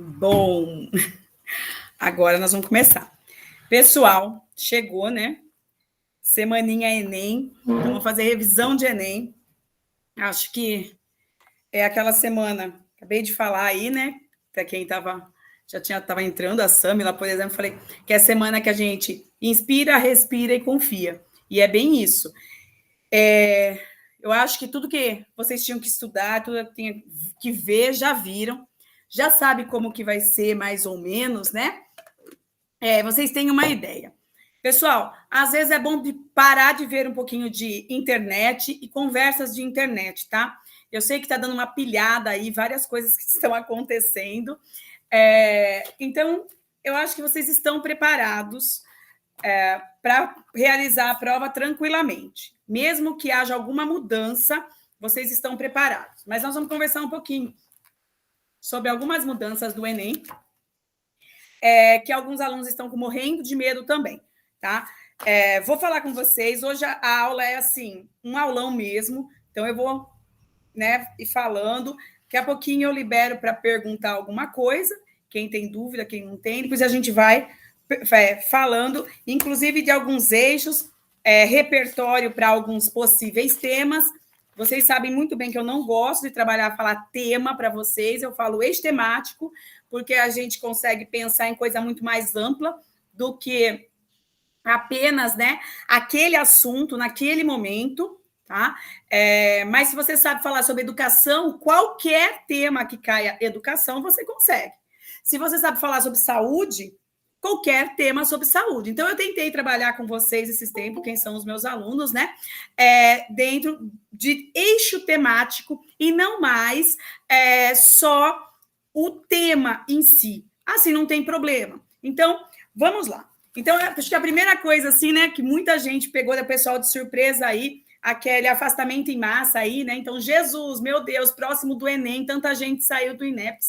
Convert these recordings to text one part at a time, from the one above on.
Bom, agora nós vamos começar. Pessoal, chegou, né? Semaninha Enem, então vamos fazer revisão de Enem. Acho que é aquela semana, acabei de falar aí, né? Para quem estava entrando, a Samila, por exemplo, falei que é a semana que a gente inspira, respira e confia. E é bem isso. Eu acho que tudo que vocês tinham que estudar, tudo que tinham que ver, já viram. Já sabe como que vai ser, mais ou menos, né? Vocês têm uma ideia. Pessoal, às vezes é bom parar de ver um pouquinho de internet e conversas de internet, tá? Eu sei que está dando uma pilhada aí, várias coisas que estão acontecendo. Então, eu acho que vocês estão preparados para realizar a prova tranquilamente. Mesmo que haja alguma mudança, vocês estão preparados. Mas nós vamos conversar um pouquinho sobre algumas mudanças do Enem, que alguns alunos estão morrendo de medo também, tá? Vou falar com vocês. Hoje a aula é assim, um aulão mesmo, então eu vou, né, ir falando. Daqui a pouquinho eu libero para perguntar alguma coisa, quem tem dúvida, quem não tem, depois a gente vai falando, inclusive de alguns eixos, repertório para alguns possíveis temas. Vocês sabem muito bem que eu não gosto de falar tema para vocês, eu falo eixo temático, porque a gente consegue pensar em coisa muito mais ampla do que apenas, né, aquele assunto naquele momento, tá? Mas se você sabe falar sobre educação, qualquer tema que caia educação, você consegue. Se você sabe falar sobre saúde, qualquer tema sobre saúde. Então, eu tentei trabalhar com vocês esses tempos, quem são os meus alunos, né? Dentro de eixo temático e não mais só o tema em si. Assim, não tem problema. Então, vamos lá. Então, acho que a primeira coisa, assim, né, que muita gente pegou da pessoal de surpresa aí, aquele afastamento em massa aí, né? Então, Jesus, meu Deus, próximo do Enem, tanta gente saiu do INEP,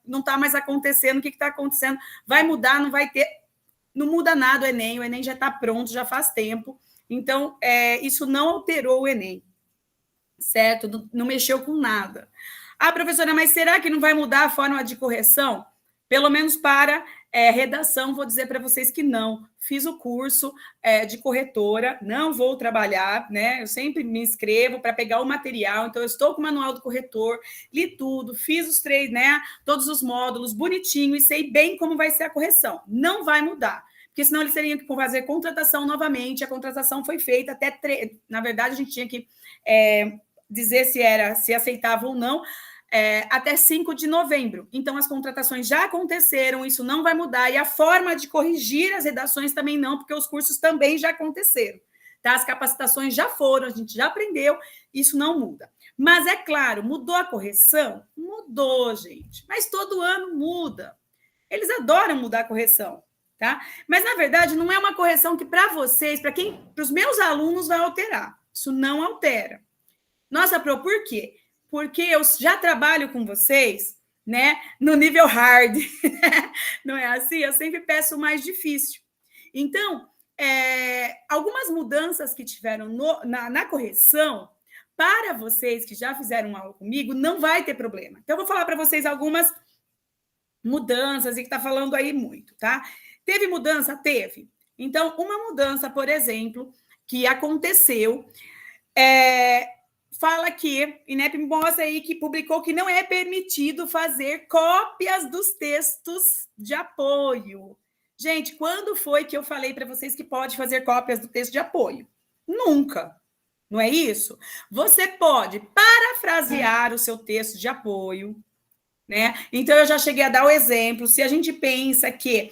não está mais acontecendo, o que está acontecendo? Vai mudar, não vai ter? Não muda nada o Enem já está pronto, já faz tempo. Então, isso não alterou o Enem, certo? Não mexeu com nada. Professora, mas será que não vai mudar a forma de correção? Pelo menos para redação, vou dizer para vocês que não. Fiz o curso de corretora, não vou trabalhar, né? Eu sempre me inscrevo para pegar o material, então eu estou com o manual do corretor, li tudo, fiz os 3, né? Todos os módulos bonitinho e sei bem como vai ser a correção. Não vai mudar, porque senão eles teriam que fazer contratação novamente. A contratação foi feita até na verdade, a gente tinha que dizer se aceitava ou não. Até 5 de novembro. Então, as contratações já aconteceram, isso não vai mudar, e a forma de corrigir as redações também não, porque os cursos também já aconteceram. Tá? As capacitações já foram, a gente já aprendeu, isso não muda. Mas, é claro, mudou a correção? Mudou, gente. Mas todo ano muda. Eles adoram mudar a correção. Tá? Mas, na verdade, não é uma correção que, para vocês, para os meus alunos, vai alterar. Isso não altera. Nossa, Pro, por quê? Porque eu já trabalho com vocês, né, no nível hard, não é assim? Eu sempre peço o mais difícil. Então, algumas mudanças que tiveram na correção, para vocês que já fizeram aula comigo, não vai ter problema. Então, eu vou falar para vocês algumas mudanças, e que está falando aí muito, tá? Teve mudança? Teve. Então, uma mudança, por exemplo, que aconteceu, fala que INEP mostra aí que publicou que não é permitido fazer cópias dos textos de apoio. Gente, quando foi que eu falei para vocês que pode fazer cópias do texto de apoio? Nunca. Não é isso? Você pode parafrasear o seu texto de apoio, né? Então, eu já cheguei a dar o exemplo. Se a gente pensa que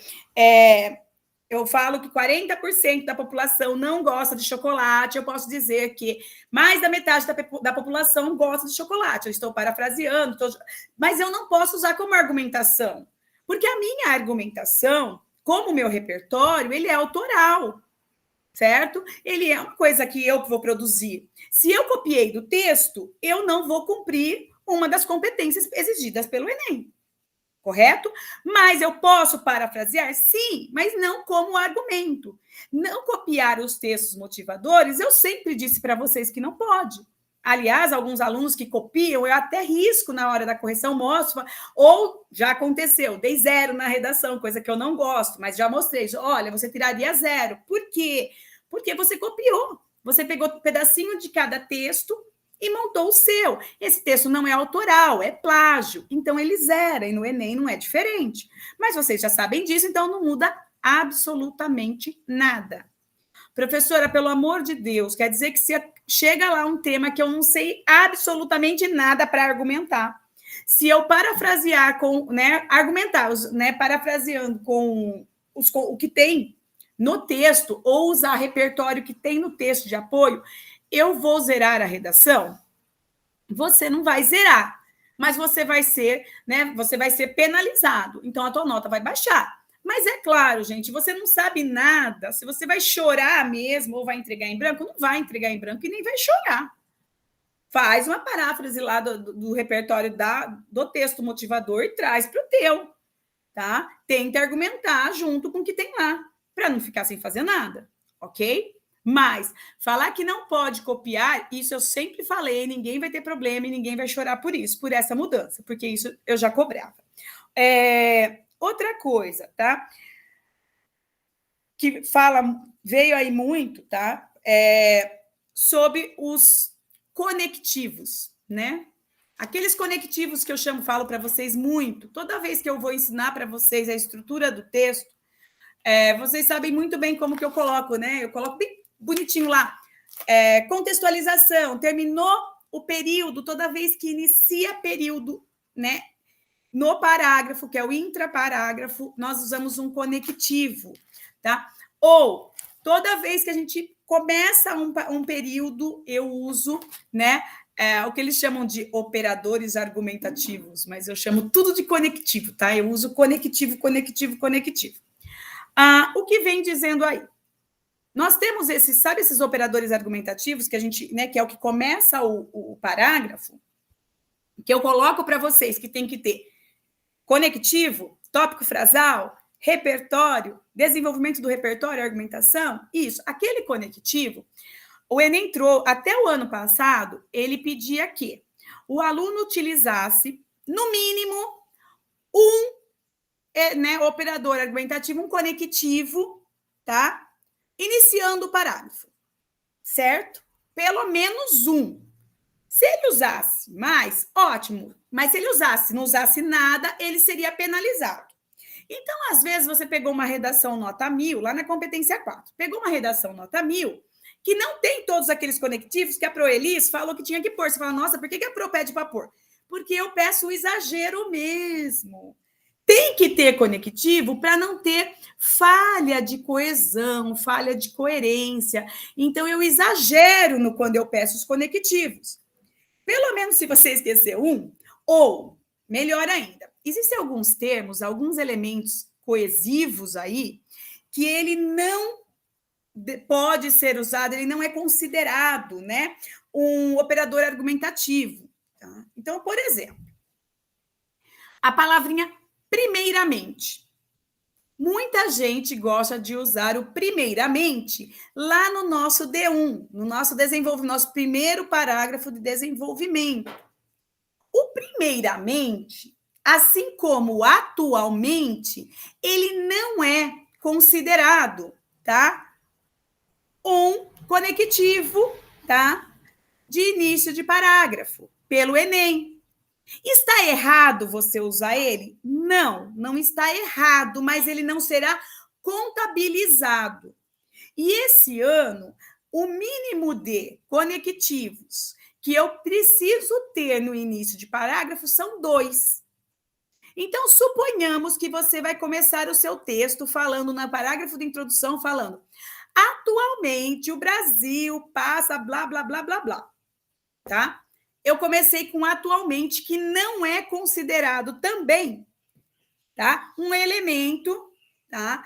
eu falo que 40% da população não gosta de chocolate, eu posso dizer que mais da metade da população gosta de chocolate. Eu estou parafraseando, mas eu não posso usar como argumentação, porque a minha argumentação, como o meu repertório, ele é autoral, certo? Ele é uma coisa que eu vou produzir. Se eu copiei do texto, eu não vou cumprir uma das competências exigidas pelo Enem. Correto? Mas eu posso parafrasear? Sim, mas não como argumento. Não copiar os textos motivadores, eu sempre disse para vocês que não pode. Aliás, alguns alunos que copiam, eu até risco na hora da correção, mostro, ou já aconteceu, dei 0 na redação, coisa que eu não gosto, mas já mostrei, olha, você tiraria 0. Por quê? Porque você copiou. Você pegou um pedacinho de cada texto e montou o seu. Esse texto não é autoral, é plágio. Então, ele zera, e no Enem não é diferente. Mas vocês já sabem disso, então não muda absolutamente nada. Professora, pelo amor de Deus, quer dizer que se chega lá um tema que eu não sei absolutamente nada para argumentar. Se eu parafrasear com, né, argumentar, né, parafraseando com o que tem no texto, ou usar repertório que tem no texto de apoio, eu vou zerar a redação? Você não vai zerar, mas você vai ser, né, você vai ser penalizado. Então, a tua nota vai baixar. Mas é claro, gente, você não sabe nada. Se você vai chorar mesmo ou vai entregar em branco, não vai entregar em branco e nem vai chorar. Faz uma paráfrase lá do repertório do texto motivador e traz para o teu, tá? Tenta argumentar junto com o que tem lá, para não ficar sem fazer nada, ok? Mas falar que não pode copiar, isso eu sempre falei, ninguém vai ter problema e ninguém vai chorar por isso, por essa mudança, porque isso eu já cobrava. Outra coisa, tá? Que veio aí muito, tá? Sobre os conectivos, né? Aqueles conectivos que eu falo para vocês muito, toda vez que eu vou ensinar para vocês a estrutura do texto, vocês sabem muito bem como que eu coloco, né? Eu coloco bem bonitinho lá. Contextualização, terminou o período, toda vez que inicia período, né? No parágrafo, que é o intraparágrafo, nós usamos um conectivo, tá? Ou, toda vez que a gente começa um período, eu uso, né, o que eles chamam de operadores argumentativos, mas eu chamo tudo de conectivo, tá? Eu uso conectivo, conectivo, conectivo. O que vem dizendo aí? Nós temos esses operadores argumentativos que a gente, né, que é o que começa o parágrafo, que eu coloco para vocês que tem que ter conectivo, tópico frasal, repertório, desenvolvimento do repertório, argumentação, isso. Aquele conectivo, o Enem entrou, até o ano passado, ele pedia que o aluno utilizasse, no mínimo, né, operador argumentativo, um conectivo, tá? Iniciando o parágrafo, certo? Pelo menos um. Se ele usasse mais, ótimo. Mas se ele não usasse nada, ele seria penalizado. Então, às vezes, você pegou uma redação nota 1000, lá na competência 4, pegou uma redação nota 1000, que não tem todos aqueles conectivos que a Proelis falou que tinha que pôr. Você fala, nossa, por que a Pro pede para pôr? Porque eu peço o exagero mesmo. Tem que ter conectivo para não ter falha de coesão, falha de coerência. Então, eu exagero quando eu peço os conectivos. Pelo menos se você esquecer um, ou, melhor ainda, existem alguns termos, alguns elementos coesivos aí, que ele não pode ser usado, ele não é considerado, né, um operador argumentativo. Tá? Então, por exemplo, a palavrinha primeiramente. Muita gente gosta de usar o primeiramente lá no nosso D1, no nosso desenvolvimento, nosso primeiro parágrafo de desenvolvimento. O primeiramente, assim como o atualmente, ele não é considerado, tá? Um conectivo, tá? De início de parágrafo, pelo Enem. Está errado você usar ele? Não, não está errado, mas ele não será contabilizado. E esse ano, o mínimo de conectivos que eu preciso ter no início de parágrafo são 2. Então, suponhamos que você vai começar o seu texto falando, no parágrafo de introdução, falando: atualmente o Brasil passa blá, blá, blá, blá, blá. Tá? Eu comecei com atualmente, que não é considerado também, tá? Um elemento, tá?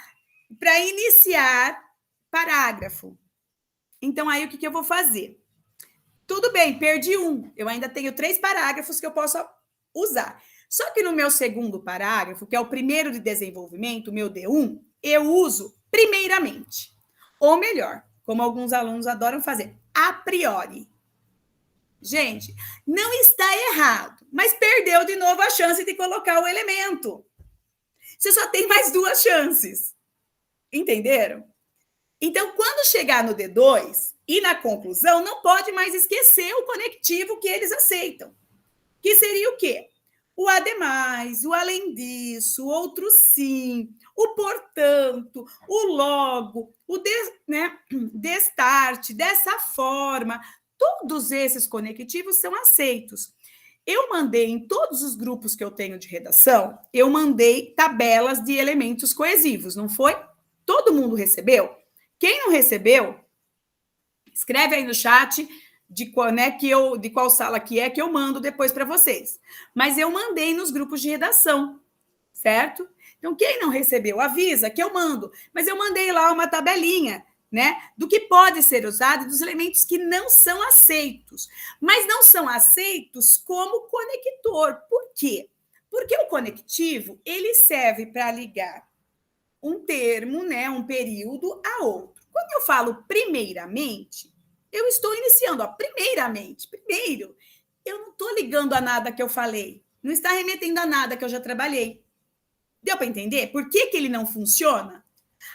Para iniciar parágrafo. Então, aí o que eu vou fazer? Tudo bem, perdi um. Eu ainda tenho 3 parágrafos que eu posso usar. Só que no meu segundo parágrafo, que é o primeiro de desenvolvimento, o meu D1, eu uso primeiramente. Ou melhor, como alguns alunos adoram fazer, a priori. Gente, não está errado, mas perdeu de novo a chance de colocar o elemento. Você só tem mais 2 chances. Entenderam? Então, quando chegar no D2 e na conclusão, não pode mais esquecer o conectivo que eles aceitam. Que seria o quê? O ademais, o além disso, o outro sim, o portanto, o logo, o destarte, dessa forma. Todos esses conectivos são aceitos. Eu mandei em todos os grupos que eu tenho de redação, eu mandei tabelas de elementos coesivos, não foi? Todo mundo recebeu? Quem não recebeu, escreve aí no chat de qual, né, de qual sala que eu mando depois para vocês. Mas eu mandei nos grupos de redação, certo? Então, quem não recebeu, avisa que eu mando. Mas eu mandei lá uma tabelinha, né, do que pode ser usado e dos elementos que não são aceitos. Mas não são aceitos como conector. Por quê? Porque o conectivo, ele serve para ligar um termo, né, um período a outro. Quando eu falo primeiramente, eu estou iniciando, ó, primeiramente, primeiro. Eu não estou ligando a nada que eu falei, não está remetendo a nada que eu já trabalhei. Deu para entender? Por que ele não funciona?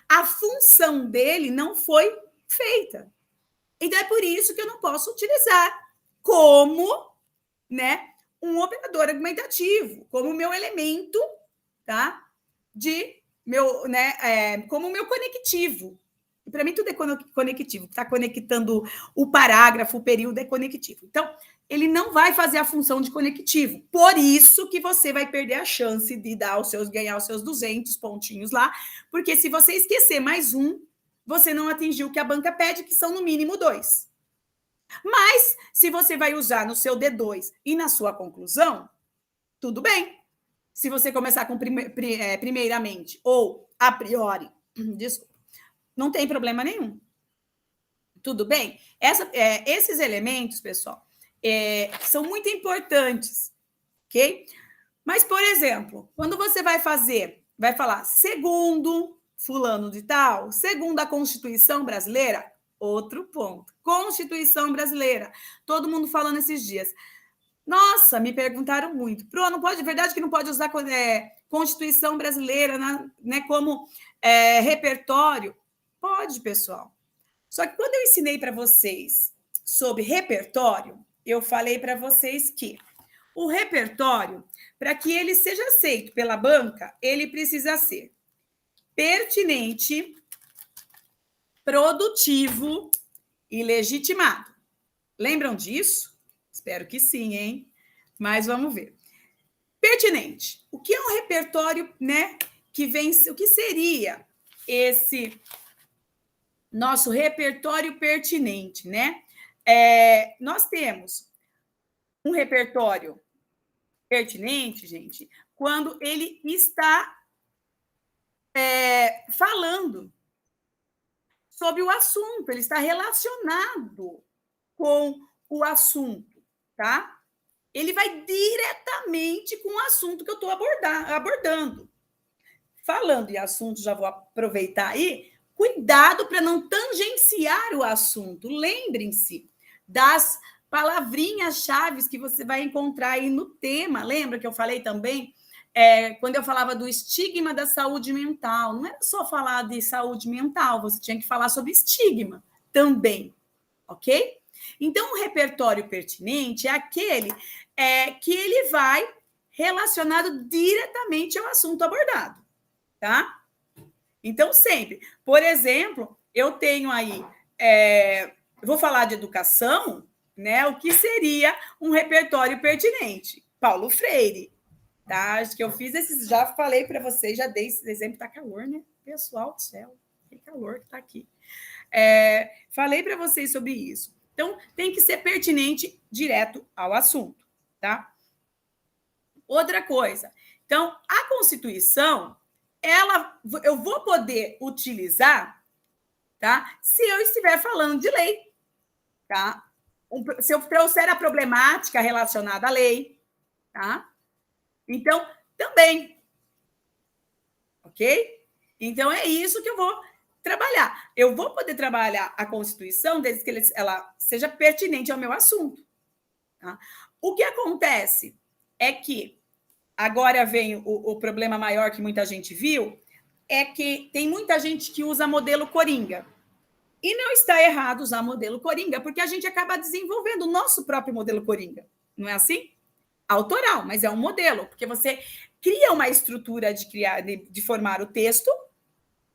A função dele não foi feita. Então, é por isso que eu não posso utilizar como, né, um operador argumentativo, como meu elemento, tá? Como meu conectivo. Para mim, tudo é conectivo. Está conectando o parágrafo, o período é conectivo. Então, ele não vai fazer a função de conectivo. Por isso que você vai perder a chance de ganhar os seus 200 pontinhos lá, porque se você esquecer mais um, você não atingiu o que a banca pede, que são no mínimo 2. Mas, se você vai usar no seu D2 e na sua conclusão, tudo bem. Se você começar com primeiramente ou a priori, desculpa, não tem problema nenhum. Tudo bem? Esses elementos, pessoal, são muito importantes, ok? Mas, por exemplo, quando você vai falar segundo fulano de tal, segundo a Constituição brasileira, outro ponto. Constituição brasileira. Todo mundo falando esses dias. Nossa, me perguntaram muito. Pro, não pode, verdade que não pode usar Constituição brasileira, né, como repertório? Pode, pessoal. Só que quando eu ensinei para vocês sobre repertório, eu falei para vocês que o repertório, para que ele seja aceito pela banca, ele precisa ser pertinente, produtivo e legitimado. Lembram disso? Espero que sim, hein? Mas vamos ver. Pertinente. O que é um repertório, né? O que seria esse nosso repertório pertinente, né? Nós temos um repertório pertinente, gente, quando ele está falando sobre o assunto, ele está relacionado com o assunto, tá? Ele vai diretamente com o assunto que eu estou abordando. Falando em assunto, já vou aproveitar aí, cuidado para não tangenciar o assunto. Lembrem-se das palavrinhas-chave que você vai encontrar aí no tema. Lembra que eu falei também? Quando eu falava do estigma da saúde mental, não era só falar de saúde mental, você tinha que falar sobre estigma também, ok? Então, o repertório pertinente é aquele que ele vai relacionado diretamente ao assunto abordado, tá? Então, sempre. Por exemplo, eu tenho aí, vou falar de educação, né? O que seria um repertório pertinente? Paulo Freire, tá? Acho que eu fiz esses, já falei para vocês, já dei esse exemplo, tá calor, né? Pessoal do céu, que calor que tá aqui. Falei para vocês sobre isso. Então, tem que ser pertinente, direto ao assunto, tá? Outra coisa. Então, a Constituição, eu vou poder utilizar, tá? Se eu estiver falando de lei, tá? Se eu trouxer a problemática relacionada à lei, tá? Então, também. Ok? Então, é isso que eu vou trabalhar. Eu vou poder trabalhar a Constituição desde que ela seja pertinente ao meu assunto. Tá? O que acontece é que agora vem o problema maior que muita gente viu, é que tem muita gente que usa modelo Coringa. E não está errado usar modelo Coringa, porque a gente acaba desenvolvendo o nosso próprio modelo Coringa. Não é assim? Autoral, mas é um modelo, porque você cria uma estrutura de formar o texto,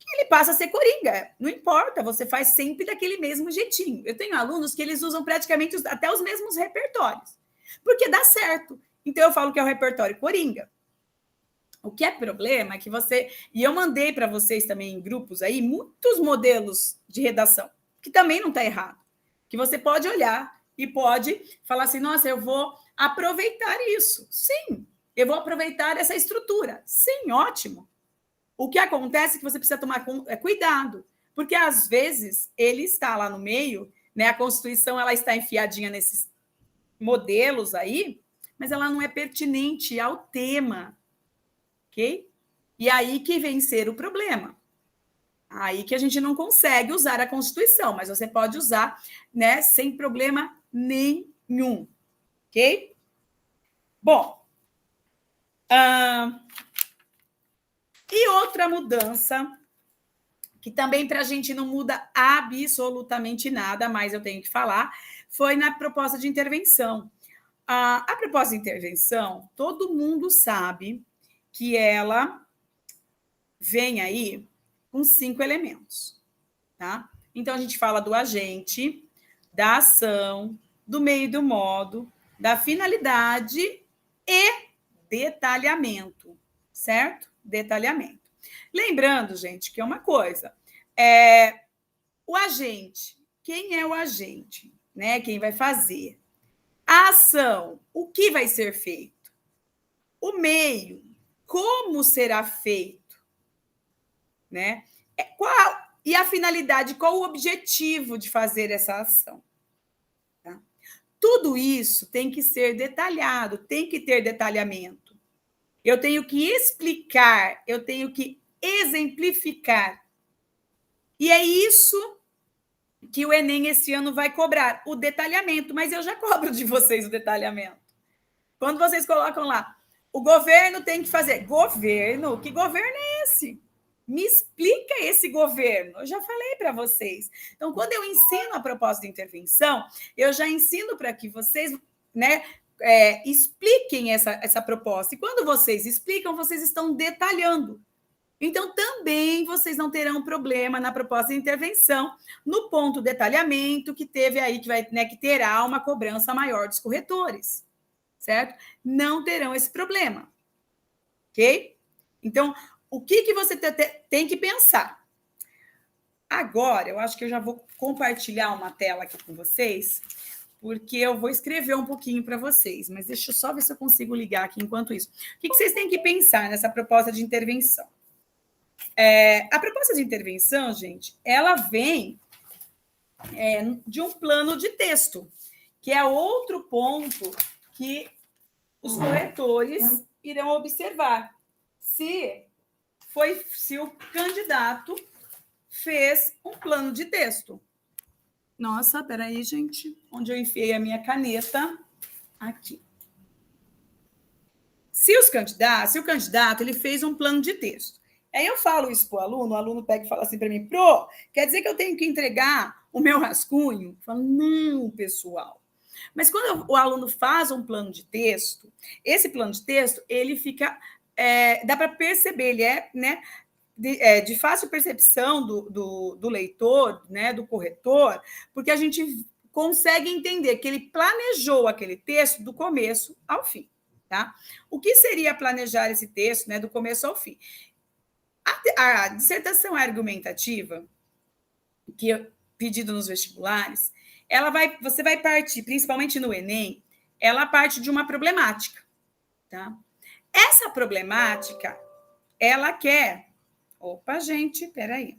e ele passa a ser Coringa. Não importa, você faz sempre daquele mesmo jeitinho. Eu tenho alunos que eles usam praticamente até os mesmos repertórios, porque dá certo. Então eu falo que é o repertório Coringa. O que é problema é que você. E eu mandei para vocês também em grupos aí muitos modelos de redação, que também não está errado. Que você pode olhar e pode falar assim: nossa, eu vou aproveitar isso. Sim, eu vou aproveitar essa estrutura. Sim, ótimo. O que acontece é que você precisa tomar cuidado, porque às vezes ele está lá no meio, né? A Constituição ela está enfiadinha nesses modelos aí, mas ela não é pertinente ao tema. Ok? E aí que vem ser o problema. Aí que a gente não consegue usar a Constituição, mas você pode usar, né, sem problema nenhum. Ok? Bom, e outra mudança, que também para a gente não muda absolutamente nada, mas eu tenho que falar, foi na proposta de intervenção. A proposta de intervenção, todo mundo sabe que ela vem aí com 5 elementos, tá? Então, a gente fala do agente, da ação, do meio e do modo, da finalidade e detalhamento, certo? Detalhamento. Lembrando, gente, que é uma coisa, o agente, quem é o agente? Né? Quem vai fazer? A ação, o que vai ser feito? O meio, como será feito? Né? E a finalidade, qual o objetivo de fazer essa ação? Tá? Tudo isso tem que ser detalhado, tem que ter detalhamento. Eu tenho que explicar, eu tenho que exemplificar. E é isso que o Enem esse ano vai cobrar, o detalhamento. Mas eu já cobro de vocês o detalhamento. Quando vocês colocam lá, o governo tem que fazer. Governo? Que governo é esse? Me explica esse governo. Eu já falei para vocês. Então, quando eu ensino a proposta de intervenção, eu já ensino para que vocês, né, expliquem essa proposta. E quando vocês explicam, vocês estão detalhando. Então, também vocês não terão problema na proposta de intervenção, no ponto detalhamento, que teve aí, que terá uma cobrança maior dos corretores, certo? Não terão esse problema, ok? Então, o que você tem que pensar? Agora, eu acho que eu já vou compartilhar uma tela aqui com vocês, porque eu vou escrever um pouquinho para vocês, mas deixa eu só ver se eu consigo ligar aqui enquanto isso. O que vocês têm que pensar nessa proposta de intervenção? A proposta de intervenção, gente, ela vem de um plano de texto, que é outro ponto que os corretores irão observar. Se o candidato fez um plano de texto. Nossa, peraí, gente, onde eu enfiei a minha caneta? Aqui. Se o candidato ele fez um plano de texto. Aí eu falo isso para o aluno pega e fala assim para mim, Pro, quer dizer que eu tenho que entregar o meu rascunho? Eu falo, não, pessoal. Mas quando o aluno faz um plano de texto, esse plano de texto, ele fica, dá para perceber, ele né, de fácil percepção do leitor, né, do corretor, porque a gente consegue entender que ele planejou aquele texto do começo ao fim. Tá? O que seria planejar esse texto, né, do começo ao fim? A dissertação argumentativa, que é pedido nos vestibulares, você vai partir, principalmente no Enem, ela parte de uma problemática. Tá? Essa problemática, ela quer... Opa, gente, peraí.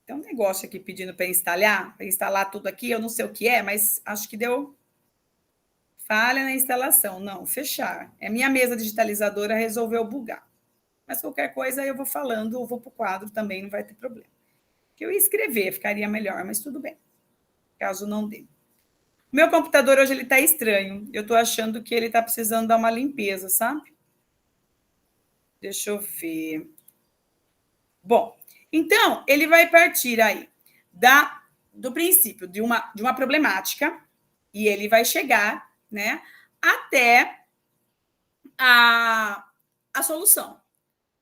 Tem um negócio aqui pedindo para instalar tudo aqui, eu não sei o que é, mas acho que deu... Falha na instalação. Não, fechar. Minha mesa digitalizadora resolveu bugar. Mas qualquer coisa eu vou falando, ou vou para o quadro também, não vai ter problema. Que eu ia escrever, ficaria melhor, mas tudo bem. Caso não dê. Meu computador hoje ele está estranho. Eu estou achando que ele está precisando dar uma limpeza, sabe? Deixa eu ver. Bom, então ele vai partir aí do princípio de uma problemática e ele vai chegar, né, até a solução,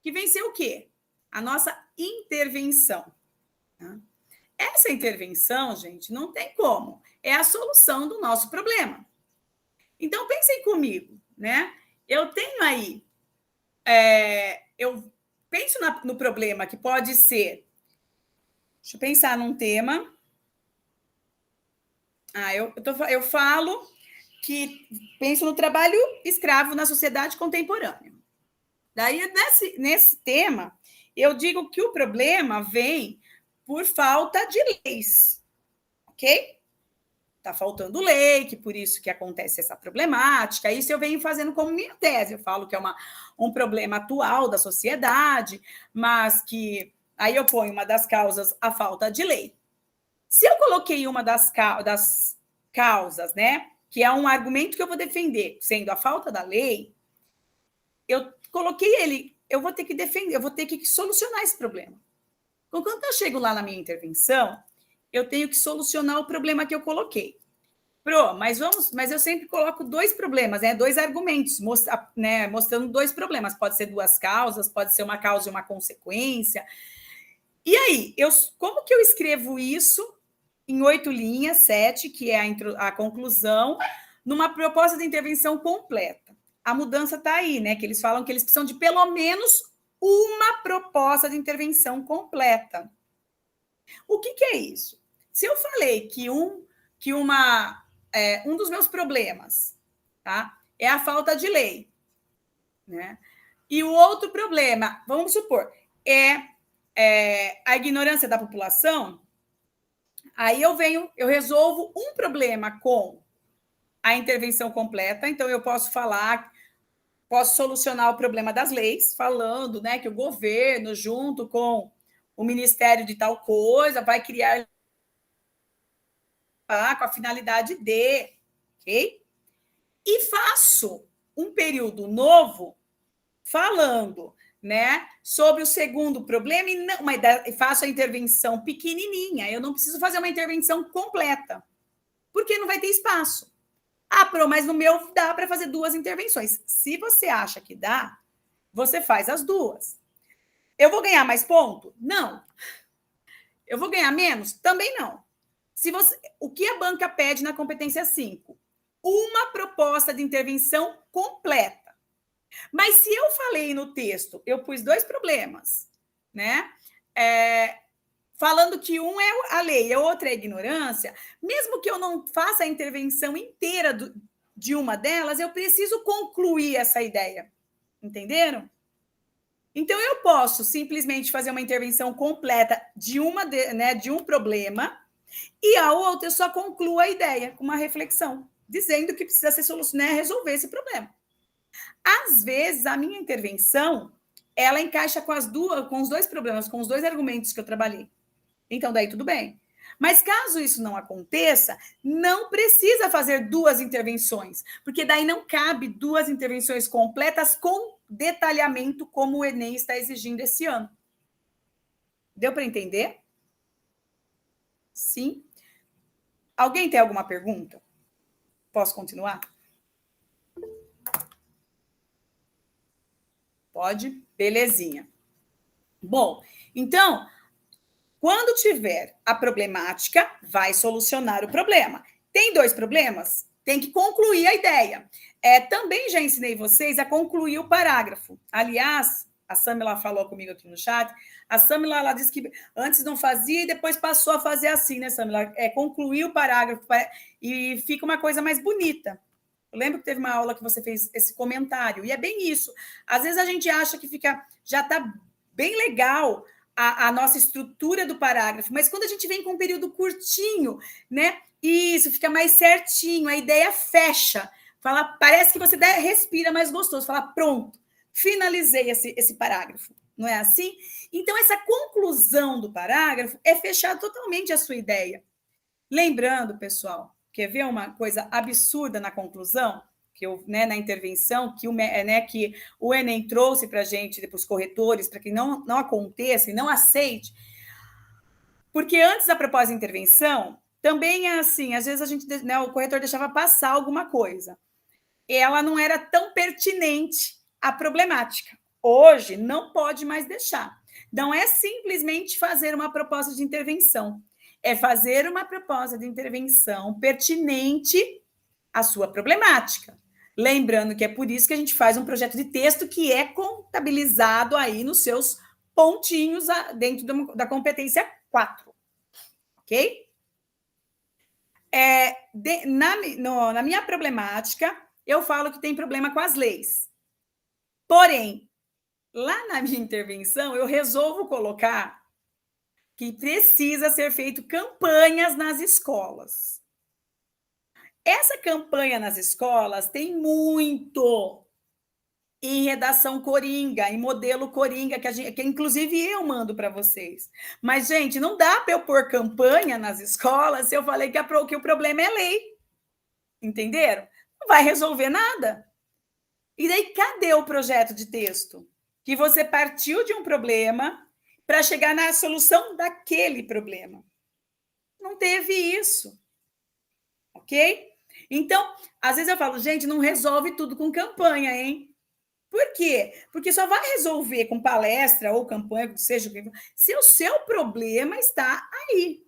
que vem ser o quê? A nossa intervenção. Né? Essa intervenção, gente, não tem como. É a solução do nosso problema. Então, pensem comigo, né? Eu tenho aí, eu penso no problema que pode ser. Deixa eu pensar num tema. Eu falo que penso no trabalho escravo na sociedade contemporânea. Daí, nesse tema, eu digo que o problema vem por falta de leis, ok? Está faltando lei, que por isso que acontece essa problemática. Isso eu venho fazendo como minha tese. Eu falo que é um problema atual da sociedade, mas que aí eu ponho uma das causas a falta de lei. Se eu coloquei uma das causas, né, que é um argumento que eu vou defender, sendo a falta da lei, eu coloquei ele, eu vou ter que defender, eu vou ter que solucionar esse problema. Então, quando eu chego lá na minha intervenção, eu tenho que solucionar o problema que eu coloquei. Mas eu sempre coloco dois problemas, né? Dois argumentos, mostrando dois problemas. Pode ser duas causas, pode ser uma causa e uma consequência. E aí, como que eu escrevo isso em 8 linhas, 7, que é a conclusão, numa proposta de intervenção completa? A mudança está aí, né? Que eles falam que eles precisam de pelo menos uma proposta de intervenção completa. O que é isso? Se eu falei que um dos meus problemas, tá, é a falta de lei, né? E o outro problema, vamos supor, é a ignorância da população. Aí eu resolvo um problema com a intervenção completa. Então eu posso solucionar o problema das leis, falando, né, que o governo, junto com o Ministério de tal coisa, vai criar com a finalidade de, ok? E faço um período novo falando, né, sobre o segundo problema e faço a intervenção pequenininha. Eu não preciso fazer uma intervenção completa, porque não vai ter espaço. Mas no meu dá para fazer duas intervenções. Se você acha que dá, você faz as duas. Eu vou ganhar mais ponto? Não. Eu vou ganhar menos? Também não. O que a banca pede na competência 5? Uma proposta de intervenção completa. Mas se eu falei no texto, eu pus dois problemas, né? Falando que um é a lei e a outra é a ignorância, mesmo que eu não faça a intervenção inteira de uma delas, eu preciso concluir essa ideia. Entenderam? Então, eu posso simplesmente fazer uma intervenção completa de um problema, e a outra eu só concluo a ideia com uma reflexão, dizendo que precisa ser solucionado, resolver esse problema. Às vezes, a minha intervenção, ela encaixa com os dois problemas, com os dois argumentos que eu trabalhei. Então, daí tudo bem. Mas caso isso não aconteça, não precisa fazer duas intervenções, porque daí não cabe duas intervenções completas com detalhamento, como o Enem está exigindo esse ano. Deu para entender? Sim. Alguém tem alguma pergunta? Posso continuar? Pode? Belezinha. Bom, então, quando tiver a problemática, vai solucionar o problema. Tem dois problemas? Tem que concluir a ideia. Também já ensinei vocês a concluir o parágrafo. Aliás, a Samila falou comigo aqui no chat. A Samila, ela disse que antes não fazia e depois passou a fazer assim, né, Samila? Concluir o parágrafo e fica uma coisa mais bonita. Eu lembro que teve uma aula que você fez esse comentário. E é bem isso. Às vezes a gente acha que já está bem legal a nossa estrutura do parágrafo, mas quando a gente vem com um período curtinho, né? Isso fica mais certinho, a ideia fecha. Parece que você respira mais gostoso. Fala, pronto, finalizei esse parágrafo. Não é assim? Então, essa conclusão do parágrafo é fechar totalmente a sua ideia. Lembrando, pessoal, quer ver uma coisa absurda na conclusão? Que eu, né, na intervenção, que o Enem trouxe para a gente, para os corretores, para que não aconteça e não aceite. Porque antes da proposta de intervenção, também é assim, às vezes a gente, né, o corretor deixava passar alguma coisa. Ela não era tão pertinente à problemática. Hoje, não pode mais deixar. Não é simplesmente fazer uma proposta de intervenção, é fazer uma proposta de intervenção pertinente à sua problemática. Lembrando que é por isso que a gente faz um projeto de texto que é contabilizado aí nos seus pontinhos dentro da competência 4. Ok? Na minha problemática, eu falo que tem problema com as leis. Porém, lá na minha intervenção, eu resolvo colocar que precisa ser feito campanhas nas escolas. Essa campanha nas escolas tem muito em redação coringa, em modelo coringa, que inclusive eu mando para vocês. Mas, gente, não dá para eu pôr campanha nas escolas se eu falei que o problema é lei. Entenderam? Não vai resolver nada. E daí, cadê o projeto de texto? Que você partiu de um problema para chegar na solução daquele problema. Não teve isso. Ok? Então, às vezes eu falo, gente, não resolve tudo com campanha, hein? Por quê? Porque só vai resolver com palestra ou campanha, seja o que for, se o seu problema está aí.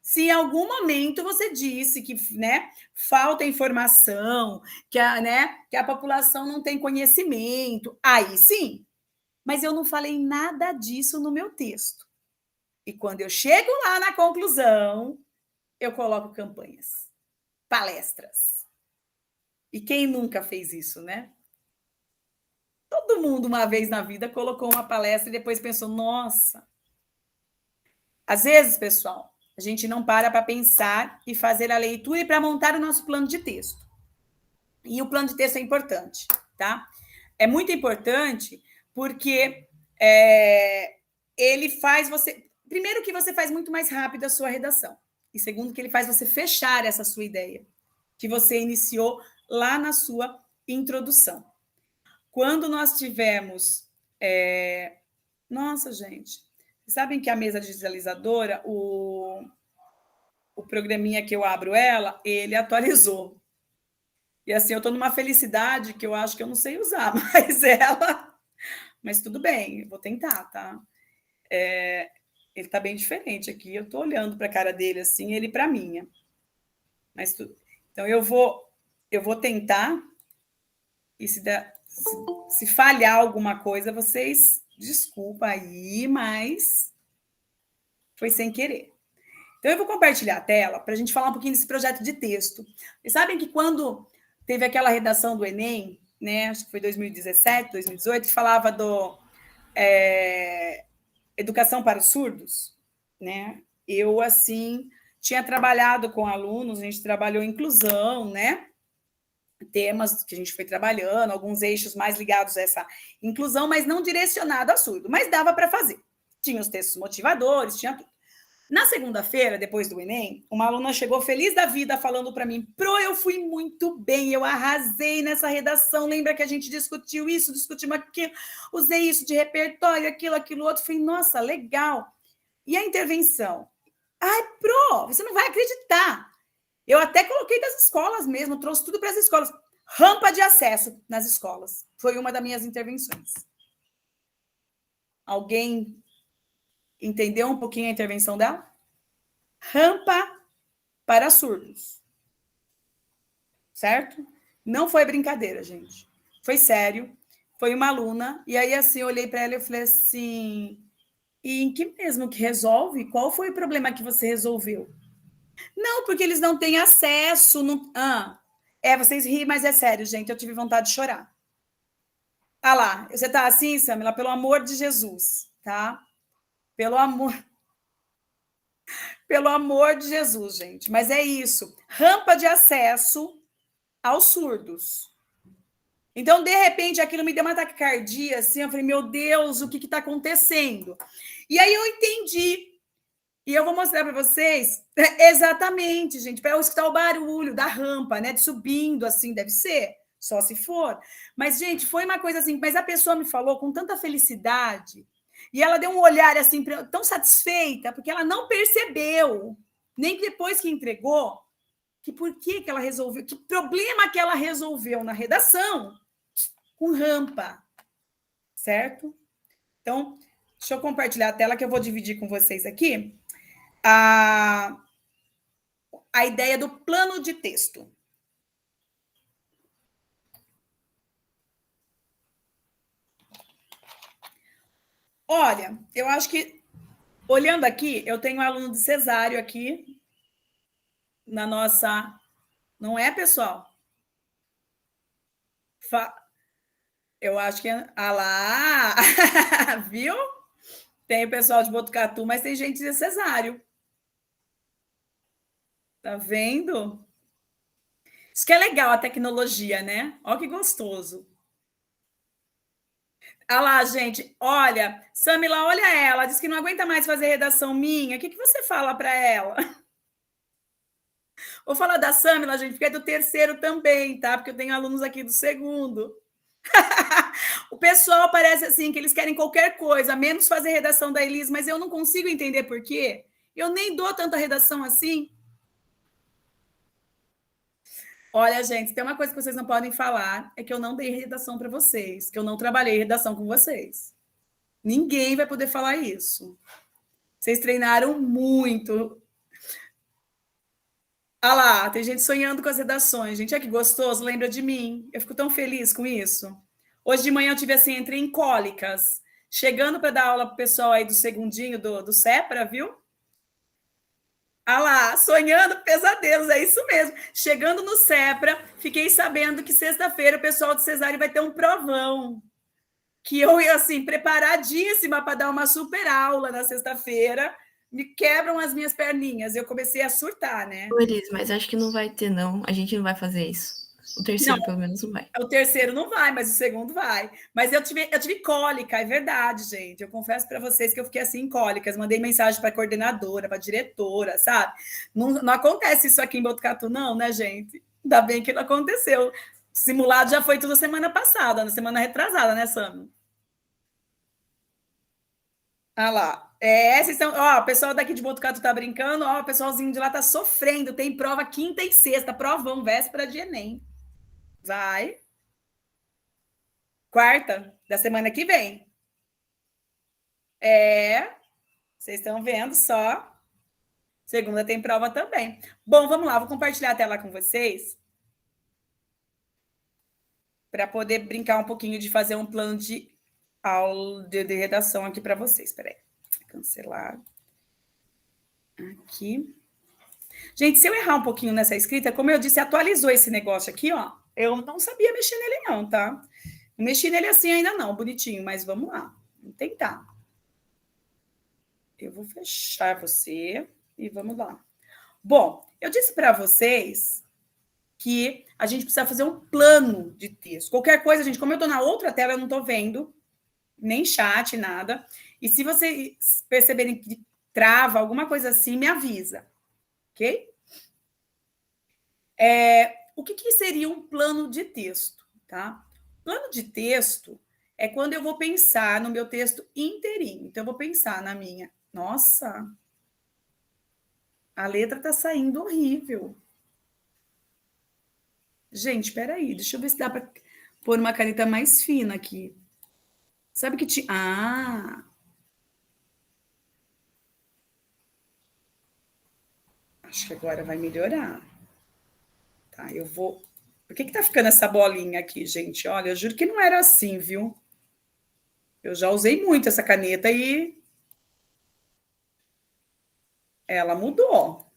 Se em algum momento você disse que, né, falta informação, que a população não tem conhecimento, aí sim. Mas eu não falei nada disso no meu texto. E quando eu chego lá na conclusão, eu coloco campanhas, palestras. E quem nunca fez isso, né? Todo mundo, uma vez na vida, colocou uma palestra e depois pensou, nossa. Às vezes, pessoal, a gente não para pensar e fazer a leitura e para montar o nosso plano de texto. E o plano de texto é importante, tá? É muito importante porque ele faz você... Primeiro que você faz muito mais rápido a sua redação. E segundo que ele faz você fechar essa sua ideia, que você iniciou lá na sua introdução. Quando nós tivemos... Nossa, gente, vocês sabem que a mesa digitalizadora, o programinha que eu abro ela, ele atualizou. E assim, eu estou numa felicidade que eu acho que eu não sei usar, mas tudo bem, eu vou tentar, tá? Ele está bem diferente aqui, eu estou olhando para a cara dele assim, ele para a minha. Então, eu vou tentar, e se falhar alguma coisa, vocês desculpa aí, mas foi sem querer. Então, eu vou compartilhar a tela para a gente falar um pouquinho desse projeto de texto. Vocês sabem que quando teve aquela redação do Enem, né, acho que foi 2017, 2018, que falava do educação para os surdos, né? Eu, assim, tinha trabalhado com alunos, a gente trabalhou inclusão, né? Temas que a gente foi trabalhando, alguns eixos mais ligados a essa inclusão, mas não direcionado a surdo, mas dava para fazer. Tinha os textos motivadores, tinha tudo. Na segunda-feira, depois do Enem, uma aluna chegou feliz da vida falando para mim, Pro, eu fui muito bem, eu arrasei nessa redação, lembra que a gente discutiu isso, discutimos aquilo, usei isso de repertório, aquilo outro, falei, nossa, legal. E a intervenção? Ai, Pro, você não vai acreditar. Eu até coloquei das escolas mesmo, trouxe tudo para as escolas. Rampa de acesso nas escolas. Foi uma das minhas intervenções. Alguém entendeu um pouquinho a intervenção dela? Rampa para surdos. Certo? Não foi brincadeira, gente. Foi sério. Foi uma aluna. E aí, assim, eu olhei para ela e falei assim... E em que mesmo que resolve? Qual foi o problema que você resolveu? Não, porque eles não têm acesso. Não... vocês riem, mas é sério, gente. Eu tive vontade de chorar. Ah lá, você tá assim, Samila? Pelo amor de Jesus, tá? Pelo amor de Jesus, gente. Mas é isso. Rampa de acesso aos surdos. Então, de repente, aquilo me deu uma taquicardia, assim, eu falei, meu Deus, o que está acontecendo? E aí eu entendi E eu vou mostrar para vocês exatamente, gente, para eu escutar o barulho da rampa, né? De subindo assim, deve ser, só se for. Mas, gente, foi uma coisa assim, mas a pessoa me falou com tanta felicidade, e ela deu um olhar assim, tão satisfeita, porque ela não percebeu, nem depois que entregou, que por que ela resolveu, que problema que ela resolveu na redação com rampa, certo? Então, deixa eu compartilhar a tela que eu vou dividir com vocês aqui a, a ideia do plano de texto. Olha, eu acho que, olhando aqui, eu tenho um aluno de cesário aqui na nossa. Não é, pessoal? Eu acho que. Ah lá! Viu? Tem o pessoal de Botucatu, mas tem gente de cesário. Tá vendo? Isso que é legal a tecnologia, né? Olha que gostoso. Ah lá, gente, olha, Samila, olha ela, diz que não aguenta mais fazer redação minha. O que você fala para ela? Vou falar da Samila, gente, porque é do terceiro também, tá? Porque eu tenho alunos aqui do segundo. O pessoal parece assim que eles querem qualquer coisa, menos fazer redação da Elis, mas eu não consigo entender por quê. Eu nem dou tanta redação assim. Olha, gente, tem uma coisa que vocês não podem falar, é que eu não dei redação para vocês, que eu não trabalhei redação com vocês. Ninguém vai poder falar isso. Vocês treinaram muito. Ah lá, tem gente sonhando com as redações. Gente, é que gostoso, lembra de mim. Eu fico tão feliz com isso. Hoje de manhã eu tive assim, entrei em cólicas. Chegando para dar aula para o pessoal aí do segundinho do CEPRA, viu? Ah lá, sonhando pesadelos, é isso mesmo. Chegando no CEPRA, fiquei sabendo que sexta-feira o pessoal do Cesário vai ter um provão. Que eu ia assim, preparadíssima para dar uma super aula na sexta-feira. Me quebram as minhas perninhas. Eu comecei a surtar, né? Elis, mas acho que não vai ter, não. A gente não vai fazer isso. O terceiro, Não, pelo menos, não vai. o terceiro não vai, mas o segundo vai. Mas eu tive cólica, é verdade, gente. Eu confesso para vocês que eu fiquei assim em cólicas. Mandei mensagem para a coordenadora, para a diretora, sabe? Não, não acontece isso aqui em Botucatu, não, né, gente? Ainda bem que não aconteceu. Simulado já foi tudo semana passada, na semana retrasada, né, Sam? Ah lá. É, vocês estão. Ó, o pessoal daqui de Botucatu tá brincando, ó, o pessoalzinho de lá tá sofrendo. Tem prova quinta e sexta, provão, véspera de Enem. Vai. Quarta da semana que vem. É, vocês estão vendo só. Segunda tem prova também. Bom, vamos lá, vou compartilhar a tela com vocês para poder brincar um pouquinho de fazer um plano de aula de redação aqui para vocês. Espera aí. Cancelar. Aqui. Gente, se eu errar um pouquinho nessa escrita, como eu disse, atualizou esse negócio aqui, ó. Eu não sabia mexer nele, não, tá? Não mexi nele assim ainda, não, bonitinho, mas vamos lá. Vamos tentar. Eu vou fechar você e vamos lá. Bom, eu disse para vocês que a gente precisa fazer um plano de texto. Qualquer coisa, gente, como eu estou na outra tela, eu não estou vendo nem chat, nada. E se vocês perceberem que trava alguma coisa assim, me avisa, ok? O que seria um plano de texto, tá? Plano de texto é quando eu vou pensar no meu texto inteirinho. Então, eu vou pensar na minha. Nossa, a letra está saindo horrível. Gente, espera aí, deixa eu ver se dá para pôr uma caneta mais fina aqui. Sabe que tinha. Ah! Acho que agora vai melhorar. Tá, eu vou. Por que tá ficando essa bolinha aqui, gente? Olha, eu juro que não era assim, viu? Eu já usei muito essa caneta e ela mudou.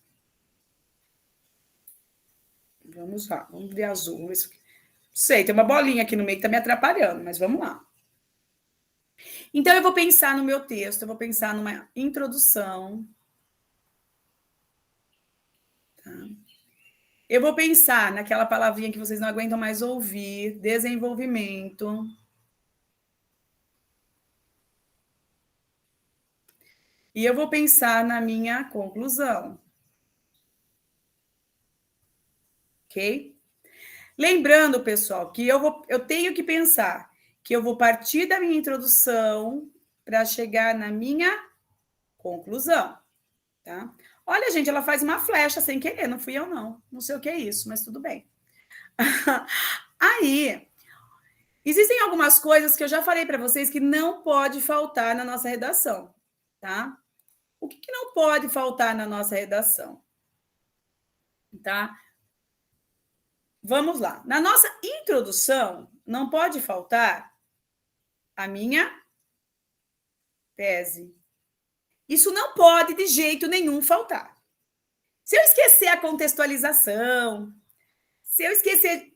Vamos lá, vamos ver azul. Vamos ver se... Sei, tem uma bolinha aqui no meio que tá me atrapalhando, mas vamos lá. Então, eu vou pensar no meu texto, eu vou pensar numa introdução. Tá? Eu vou pensar naquela palavrinha que vocês não aguentam mais ouvir, desenvolvimento. E eu vou pensar na minha conclusão. Ok? Lembrando, pessoal, que eu tenho que pensar que eu vou partir da minha introdução para chegar na minha conclusão, tá? Olha, gente, ela faz uma flecha sem querer, não fui eu, não. Não sei o que é isso, mas tudo bem. Aí, existem algumas coisas que eu já falei para vocês que não pode faltar na nossa redação, tá? O que não pode faltar na nossa redação, tá? Vamos lá. Na nossa introdução, não pode faltar a minha tese. Isso não pode de jeito nenhum faltar. Se eu esquecer a contextualização, se eu esquecer.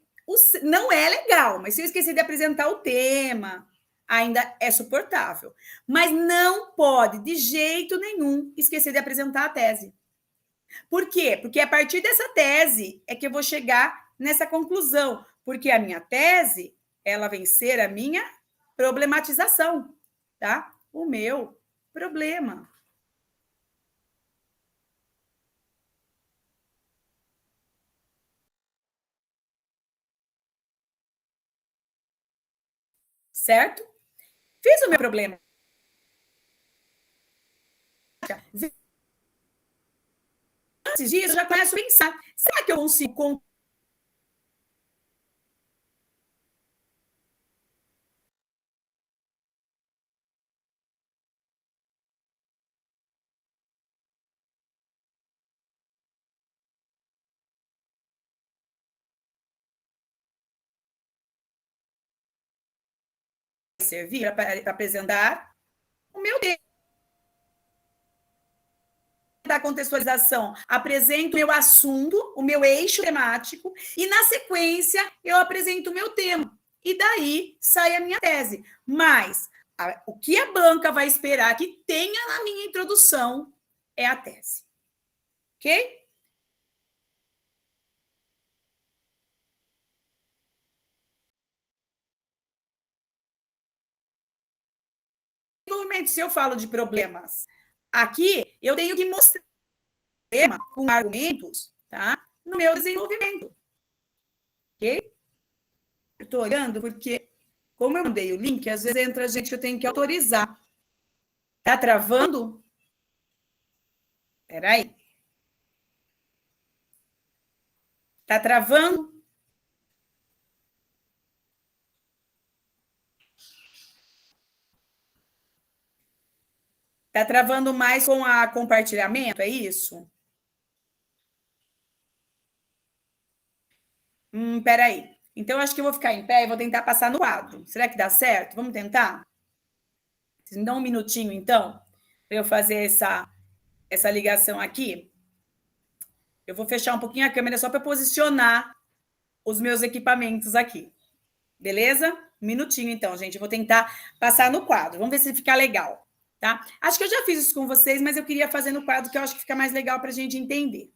Não é legal, mas se eu esquecer de apresentar o tema, ainda é suportável. Mas não pode, de jeito nenhum, esquecer de apresentar a tese. Por quê? Porque a partir dessa tese é que eu vou chegar nessa conclusão. Porque a minha tese, ela vem ser a minha problematização, tá? O meu problema. Certo? Fiz o meu problema. Antes disso, eu já começo a pensar: será que eu consigo servir para apresentar o meu tema da contextualização? Apresento o meu assunto, o meu eixo temático, e na sequência eu apresento o meu tema. E daí sai a minha tese. Mas o que a banca vai esperar que tenha na minha introdução é a tese. Ok? Se eu falo de problemas aqui, eu tenho que mostrar com argumentos, tá? No meu desenvolvimento. Ok? Eu estou olhando porque, como eu mandei o link, às vezes entra gente que eu tenho que autorizar. Tá travando? Espera aí. Tá travando? Tá travando mais com a compartilhamento, é isso? Espera aí. Então, acho que eu vou ficar em pé e vou tentar passar no quadro. Será que dá certo? Vamos tentar? Vocês me dão um minutinho, então, para eu fazer essa ligação aqui. Eu vou fechar um pouquinho a câmera só para posicionar os meus equipamentos aqui. Beleza? Um minutinho, então, gente. Eu vou tentar passar no quadro. Vamos ver se fica legal, tá? Acho que eu já fiz isso com vocês, mas eu queria fazer no quadro que eu acho que fica mais legal para a gente entender.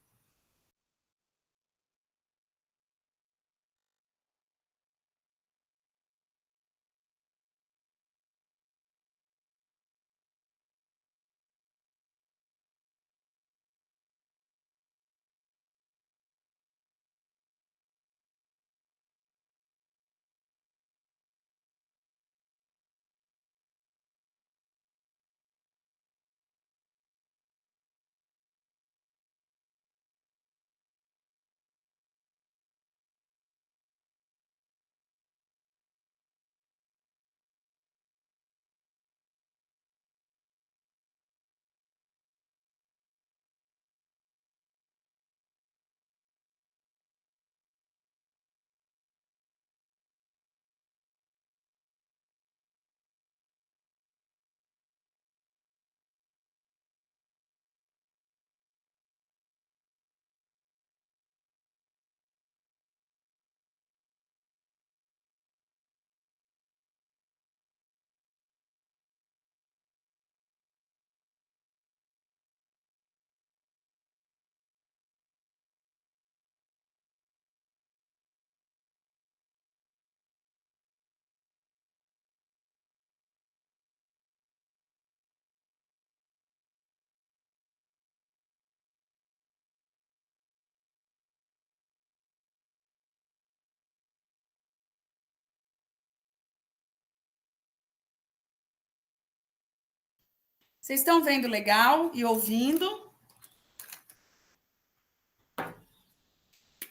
Vocês estão vendo legal e ouvindo?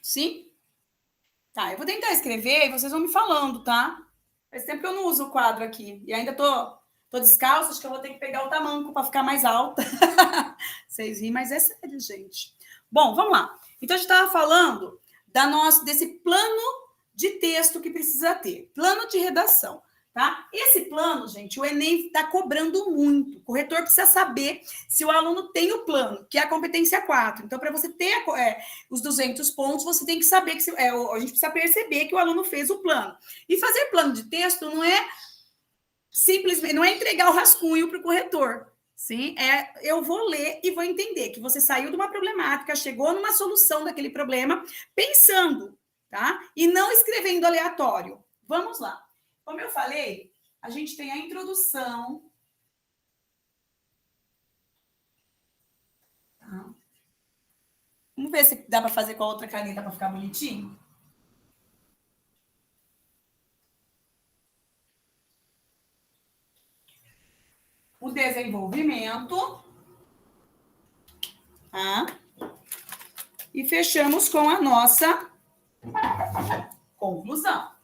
Sim? Tá, eu vou tentar escrever e vocês vão me falando, tá? Faz tempo que eu não uso o quadro aqui. E ainda tô descalço, acho que eu vou ter que pegar o tamanco para ficar mais alta. Vocês riem, mas é sério, gente. Bom, vamos lá. Então, a gente estava falando desse plano de texto que precisa ter. Plano de redação. Tá? Esse plano, gente, o Enem está cobrando muito. O corretor precisa saber se o aluno tem o plano, que é a competência 4. Então, para você ter os 200 pontos, você tem que saber que a gente precisa perceber que o aluno fez o plano. E fazer plano de texto não é simplesmente, não é entregar o rascunho para o corretor. Sim, eu vou ler e vou entender que você saiu de uma problemática, chegou numa solução daquele problema, pensando, tá? E não escrevendo aleatório. Vamos lá. Como eu falei, a gente tem a introdução. Tá? Vamos ver se dá para fazer com a outra caneta para ficar bonitinho. O desenvolvimento. Tá? E fechamos com a nossa conclusão.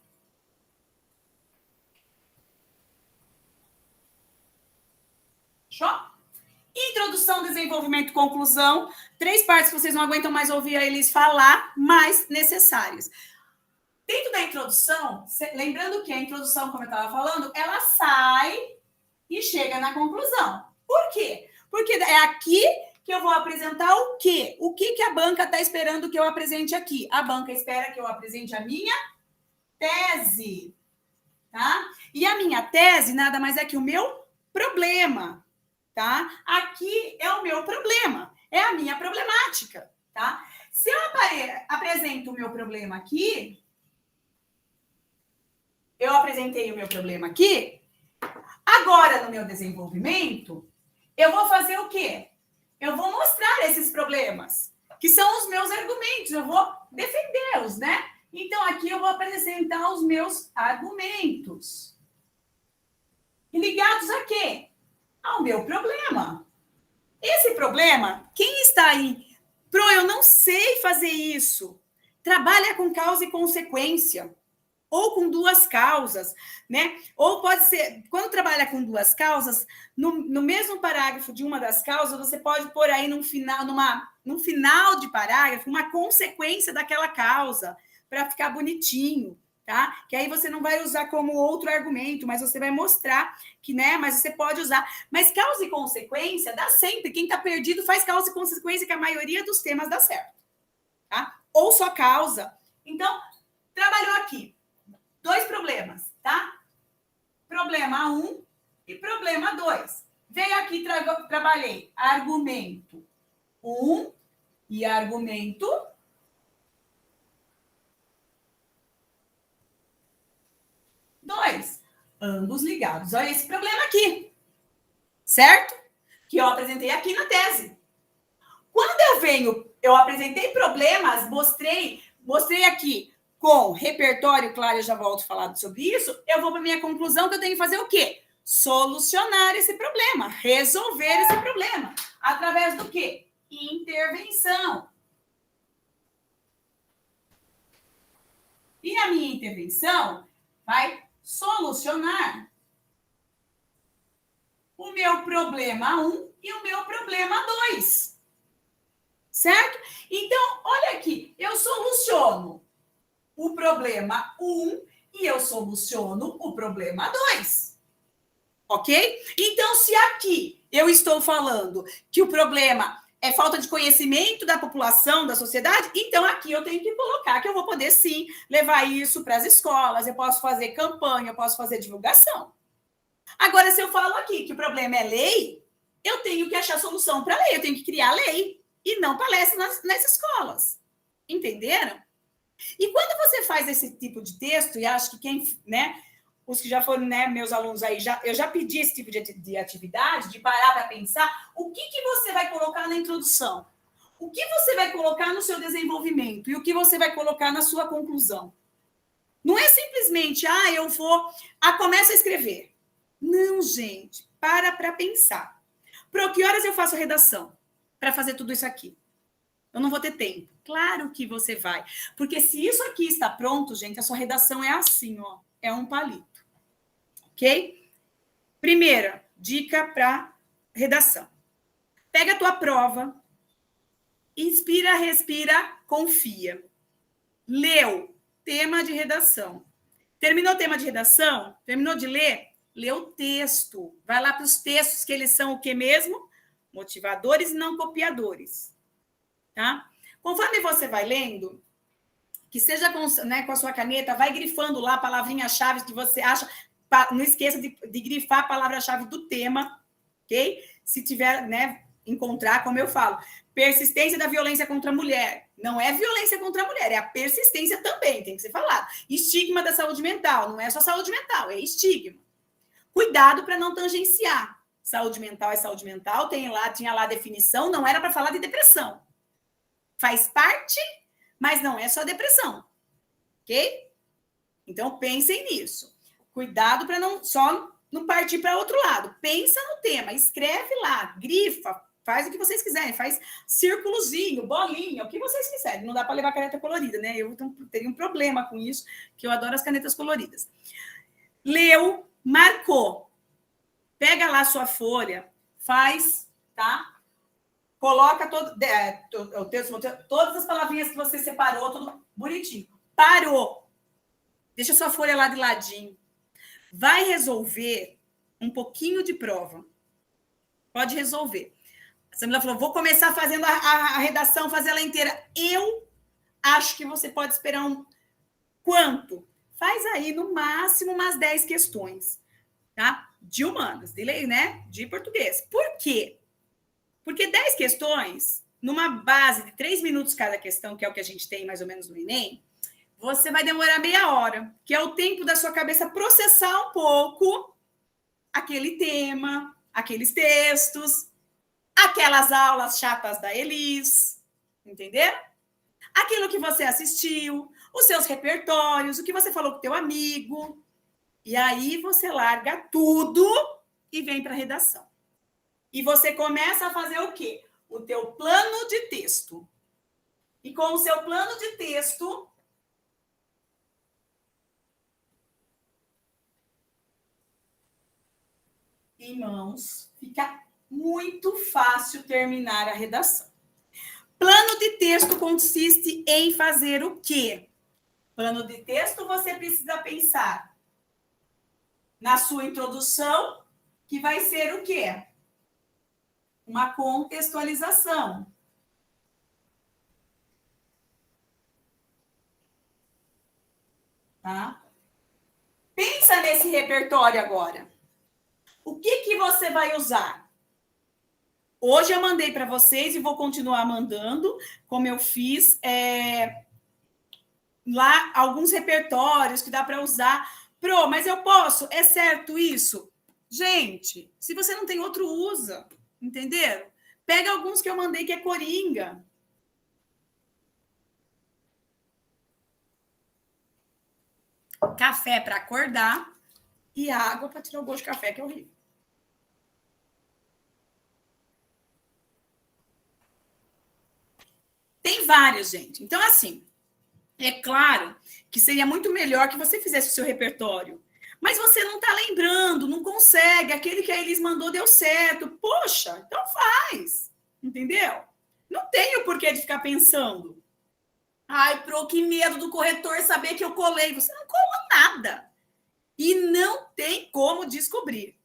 Show? Introdução, desenvolvimento, conclusão. 3 partes que vocês não aguentam mais ouvir eles falar, mas necessárias. Dentro da introdução, lembrando que a introdução, como eu estava falando, ela sai e chega na conclusão. Por quê? Porque é aqui que eu vou apresentar o quê? O que a banca está esperando que eu apresente aqui? A banca espera que eu apresente a minha tese. Tá? E a minha tese nada mais é que o meu problema. Tá? Aqui é o meu problema, é a minha problemática, tá? Se eu apresento o meu problema aqui, eu apresentei o meu problema aqui, agora no meu desenvolvimento, eu vou fazer o quê? Eu vou mostrar esses problemas, que são os meus argumentos, eu vou defendê-los, né? Então, aqui eu vou apresentar os meus argumentos. E ligados a quê? Ao meu problema. Esse problema, quem está aí? Eu não sei fazer isso. Trabalha com causa e consequência. Ou com 2 causas, né? Ou pode ser, quando trabalha com 2 causas, no mesmo parágrafo de uma das causas, você pode pôr aí num final de parágrafo uma consequência daquela causa, para ficar bonitinho. Tá? Que aí você não vai usar como outro argumento, mas você vai mostrar que, né? Mas você pode usar. Mas causa e consequência dá sempre. Quem está perdido faz causa e consequência, que a maioria dos temas dá certo. Tá? Ou só causa. Então, trabalhou aqui 2 problemas, tá? Problema 1 e problema 2. Veio aqui, trabalhei argumento 1 e argumento 2, ambos ligados a esse problema aqui, certo? Que eu apresentei aqui na tese. Quando eu apresentei problemas, mostrei aqui com repertório, claro, eu já volto a falar sobre isso, eu vou para minha conclusão que eu tenho que fazer o quê? Solucionar esse problema, resolver esse problema. Através do quê? Intervenção. E a minha intervenção vai solucionar o meu problema 1 e o meu problema 2. Certo? Então, olha aqui, eu soluciono o problema 1 e eu soluciono o problema 2. Ok? Então, se aqui eu estou falando que o problema é falta de conhecimento da população, da sociedade, então aqui eu tenho que colocar que eu vou poder, sim, levar isso para as escolas, eu posso fazer campanha, eu posso fazer divulgação. Agora, se eu falo aqui que o problema é lei, eu tenho que achar solução para a lei, eu tenho que criar lei e não palestra nas escolas. Entenderam? E quando você faz esse tipo de texto, e acho que quem, né, os que já foram, né, meus alunos aí, eu já pedi esse tipo de atividade, de parar para pensar o que você vai colocar na introdução, o que você vai colocar no seu desenvolvimento e o que você vai colocar na sua conclusão. Não é simplesmente, eu vou, começa a escrever. Não, gente, para pensar. que horas eu faço a redação para fazer tudo isso aqui? Eu não vou ter tempo. Claro que você vai. Porque se isso aqui está pronto, gente, a sua redação é assim, ó. É um palito. Ok? Primeira dica para redação. Pega a tua prova. Inspira, respira, confia. Leu. Tema de redação. Terminou o tema de redação? Terminou de ler? Lê o texto. Vai lá para os textos, que eles são o que mesmo? Motivadores e não copiadores. Tá? Conforme você vai lendo, que seja com, né, com a sua caneta, vai grifando lá palavrinhas-chave que você acha. Não esqueça de grifar a palavra-chave do tema, ok? Se tiver, né, encontrar, como eu falo, persistência da violência contra a mulher. Não é violência contra a mulher, é a persistência também, tem que ser falado. Estigma da saúde mental, não é só saúde mental, é estigma. Cuidado para não tangenciar. Saúde mental é saúde mental, tinha lá a definição, não era para falar de depressão. Faz parte, mas não é só depressão, ok? Então, pensem nisso. Cuidado para não partir para outro lado. Pensa no tema, escreve lá, grifa, faz o que vocês quiserem, faz círculozinho, bolinha, o que vocês quiserem. Não dá para levar caneta colorida, né? Eu teria um problema com isso, que eu adoro as canetas coloridas. Leu, marcou. Pega lá a sua folha, faz, tá? Coloca o texto, todas as palavrinhas que você separou, tudo bonitinho. Parou. Deixa a sua folha lá de ladinho. Vai resolver um pouquinho de prova. Pode resolver. A Samila falou, vou começar fazendo a redação, fazer ela inteira. Eu acho que você pode esperar quanto? Faz aí, no máximo, umas 10 questões. Tá? De humanas, de português. Por quê? Porque 10 questões, numa base de 3 minutos cada questão, que é o que a gente tem mais ou menos no Enem, você vai demorar meia hora, que é o tempo da sua cabeça processar um pouco aquele tema, aqueles textos, aquelas aulas chatas da Elis, entenderam? Aquilo que você assistiu, os seus repertórios, o que você falou com o teu amigo. E aí você larga tudo e vem para a redação. E você começa a fazer o quê? O teu plano de texto. E com o seu plano de texto, em mãos, fica muito fácil terminar a redação. Plano de texto consiste em fazer o quê? Plano de texto, você precisa pensar na sua introdução, que vai ser o quê? Uma contextualização. Tá? Pensa nesse repertório agora. O que você vai usar? Hoje eu mandei para vocês e vou continuar mandando, como eu fiz lá alguns repertórios que dá para usar. Pro, mas eu posso? É certo isso? Gente, se você não tem outro, usa. Entenderam? Pega alguns que eu mandei que é coringa. Café para acordar e água para tirar o gosto de café, que é horrível. Tem vários, gente. Então, assim, é claro que seria muito melhor que você fizesse o seu repertório. Mas você não está lembrando, não consegue. Aquele que a Elis mandou deu certo. Poxa, então faz. Entendeu? Não tem o porquê de ficar pensando. Ai, Pro, que medo do corretor saber que eu colei. Você não colou nada. E não tem como descobrir.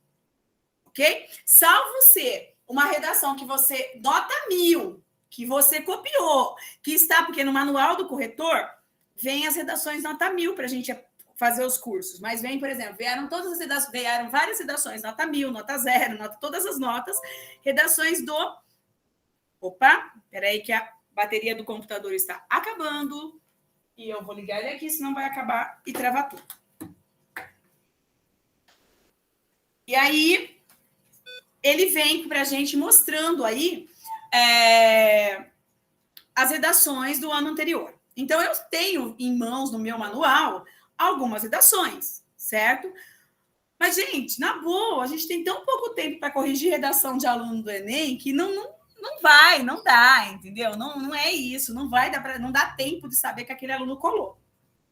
Ok? Salvo ser uma redação que você nota 1000, que você copiou, que está, porque no manual do corretor vem as redações nota 1000 para a gente fazer os cursos. Mas vem, por exemplo, vieram várias redações, nota 1000, nota 0, todas as notas, redações do... Opa, peraí que a bateria do computador está acabando e eu vou ligar ele aqui, senão vai acabar e travar tudo. E aí, ele vem para a gente mostrando aí as redações do ano anterior. Então, eu tenho em mãos, no meu manual, algumas redações, certo? Mas, gente, na boa, a gente tem tão pouco tempo para corrigir redação de aluno do Enem que não vai, não dá, entendeu? Não é isso, não vai dar para, não dá tempo de saber que aquele aluno colou.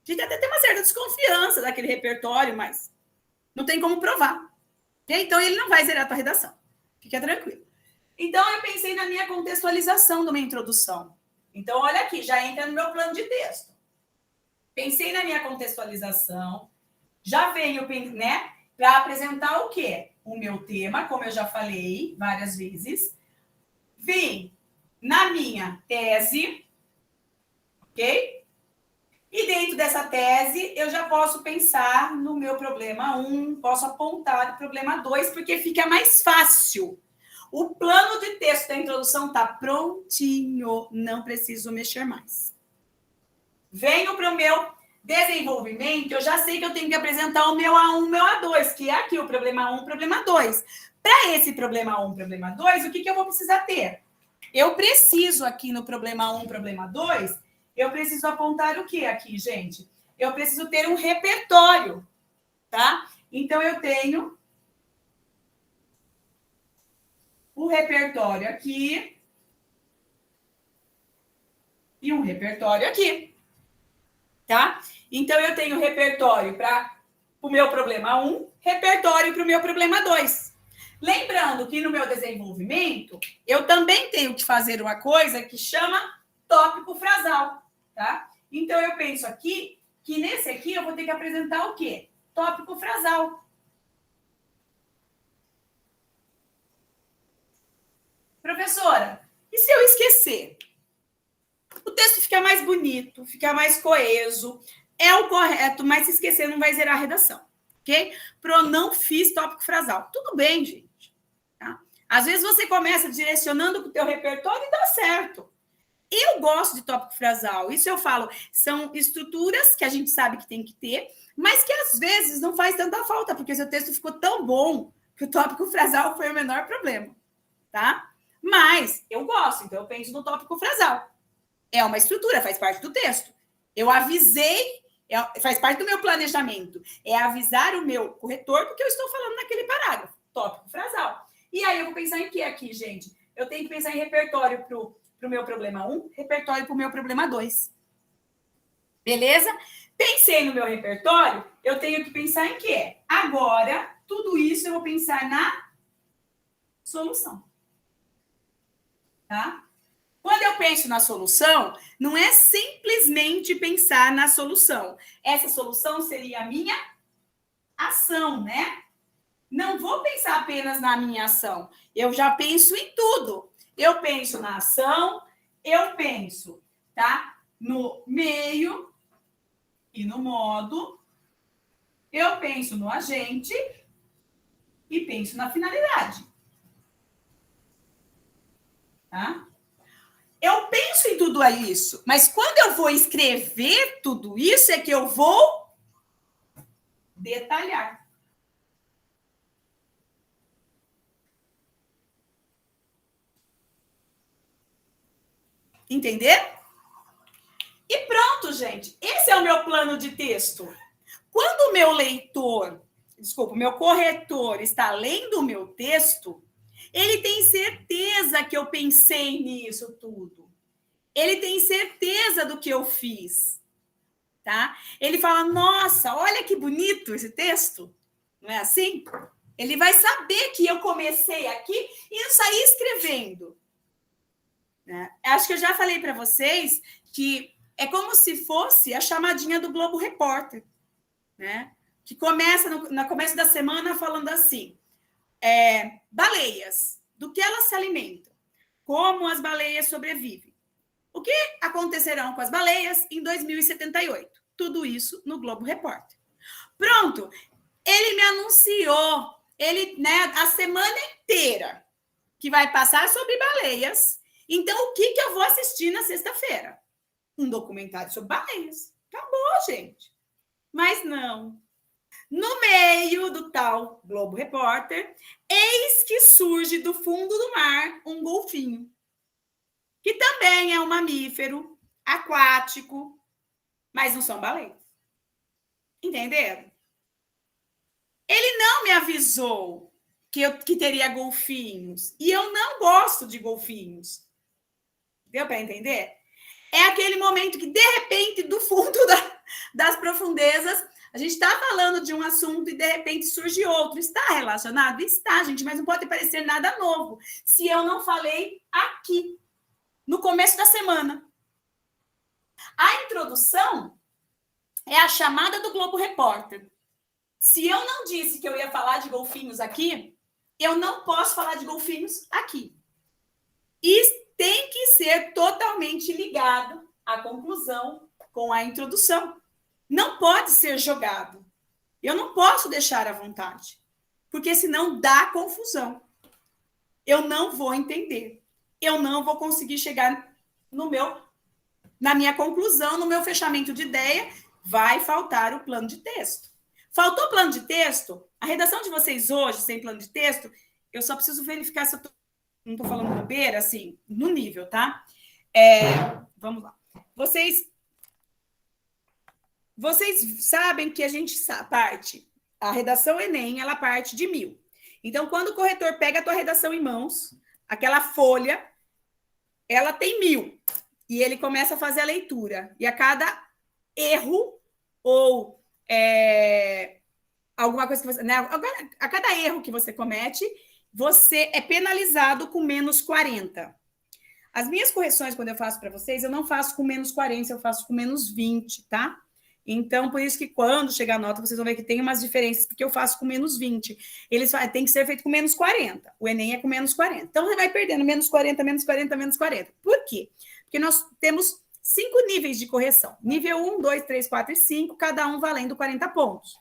A gente até tem uma certa desconfiança daquele repertório, mas não tem como provar. Então, ele não vai zerar a tua redação. Fica tranquilo. Então, eu pensei na minha contextualização de uma introdução. Então, olha aqui, já entra no meu plano de texto. Pensei na minha contextualização, já venho, né, para apresentar o quê? O meu tema, como eu já falei várias vezes. Vim na minha tese, ok? E dentro dessa tese, eu já posso pensar no meu problema 1, posso apontar o problema 2, porque fica mais fácil. O plano de texto da introdução está prontinho, não preciso mexer mais. Venho para o meu desenvolvimento, eu já sei que eu tenho que apresentar o meu A1, o meu A2, que é aqui o problema 1, o problema 2. Para esse problema 1, problema 2, o que eu vou precisar ter? Eu preciso aqui no problema 1, problema 2, eu preciso apontar o que aqui, gente? Eu preciso ter um repertório, tá? Então, eu tenho o repertório aqui e um repertório aqui, tá? Então, eu tenho repertório para o meu problema 1, repertório para o meu problema 2. Lembrando que no meu desenvolvimento, eu também tenho que fazer uma coisa que chama tópico frasal, tá? Então, eu penso aqui que nesse aqui eu vou ter que apresentar o quê? Tópico frasal. Professora, e se eu esquecer? O texto fica mais bonito, fica mais coeso, é o correto, mas se esquecer não vai zerar a redação, ok? Pro não fiz tópico frasal. Tudo bem, gente. Tá? Às vezes você começa direcionando para o teu repertório e dá certo. Eu gosto de tópico frasal, isso eu falo, são estruturas que a gente sabe que tem que ter, mas que às vezes não faz tanta falta, porque seu texto ficou tão bom que o tópico frasal foi o menor problema, tá? Mas eu gosto, então eu penso no tópico frasal. É uma estrutura, faz parte do texto. Eu avisei, faz parte do meu planejamento, é avisar o meu corretor do que eu estou falando naquele parágrafo, tópico frasal. E aí eu vou pensar em que aqui, gente? Eu tenho que pensar em repertório para o meu problema 1, repertório para o meu problema 2. Beleza? Pensei no meu repertório, eu tenho que pensar em quê? Agora, tudo isso eu vou pensar na solução. Tá? Quando eu penso na solução, não é simplesmente pensar na solução. Essa solução seria a minha ação, né? Não vou pensar apenas na minha ação. Eu já penso em tudo. Eu penso na ação, eu penso, tá? No meio e no modo. Eu penso no agente e penso na finalidade. Tá? Eu penso em tudo isso, mas quando eu vou escrever tudo isso é que eu vou detalhar. Entender? E pronto, gente. Esse é o meu plano de texto. Quando o meu leitor, desculpa, o meu corretor está lendo o meu texto, ele tem certeza que eu pensei nisso tudo. Ele tem certeza do que eu fiz, tá? Ele fala, nossa, olha que bonito esse texto. Não é assim? Ele vai saber que eu comecei aqui e eu saí escrevendo. Né? Acho que eu já falei para vocês que é como se fosse a chamadinha do Globo Repórter, né? Que começa no começo da semana falando assim, baleias, do que elas se alimentam, como as baleias sobrevivem, o que acontecerão com as baleias em 2078. Tudo isso no Globo Repórter. Pronto, ele me anunciou, né, a semana inteira que vai passar sobre baleias. Então, o que eu vou assistir na sexta-feira? Um documentário sobre baleias. Acabou, gente. Mas não. No meio do tal Globo Repórter, eis que surge do fundo do mar um golfinho, que também é um mamífero aquático, mas não são baleias. Entenderam? Ele não avisou que teria golfinhos e eu não gosto de golfinhos. Deu para entender? É aquele momento que, de repente, do fundo das profundezas, a gente está falando de um assunto e, de repente, surge outro. Está relacionado? Está, gente, mas não pode parecer nada novo se eu não falei aqui, no começo da semana. A introdução é a chamada do Globo Repórter. Se eu não disse que eu ia falar de golfinhos aqui, eu não posso falar de golfinhos aqui. E tem que ser totalmente ligado à conclusão com a introdução. Não pode ser jogado. Eu não posso deixar à vontade, porque senão dá confusão. Eu não vou entender. Eu não vou conseguir chegar na minha conclusão, no meu fechamento de ideia. Vai faltar o plano de texto. Faltou plano de texto? A redação de vocês hoje, sem plano de texto, eu só preciso verificar se eu não estou falando bobeira, assim, no nível, tá? Vamos lá. Vocês sabem que a gente parte, a redação Enem, ela parte de 1.000. Então, quando o corretor pega a tua redação em mãos, aquela folha, ela tem 1.000. E ele começa a fazer a leitura. E a cada erro ou alguma coisa que você... Né, a cada erro que você comete, você é penalizado com menos 40. As minhas correções, quando eu faço para vocês, eu não faço com menos 40, eu faço com menos 20, tá? Então, por isso que quando chegar a nota, vocês vão ver que tem umas diferenças, porque eu faço com menos 20. Eles tem que ser feito com menos 40. O Enem é com menos 40. Então, você vai perdendo menos 40, menos 40, menos 40. Por quê? Porque nós temos 5 níveis de correção. Nível 1, 2, 3, 4 e 5, cada um valendo 40 pontos.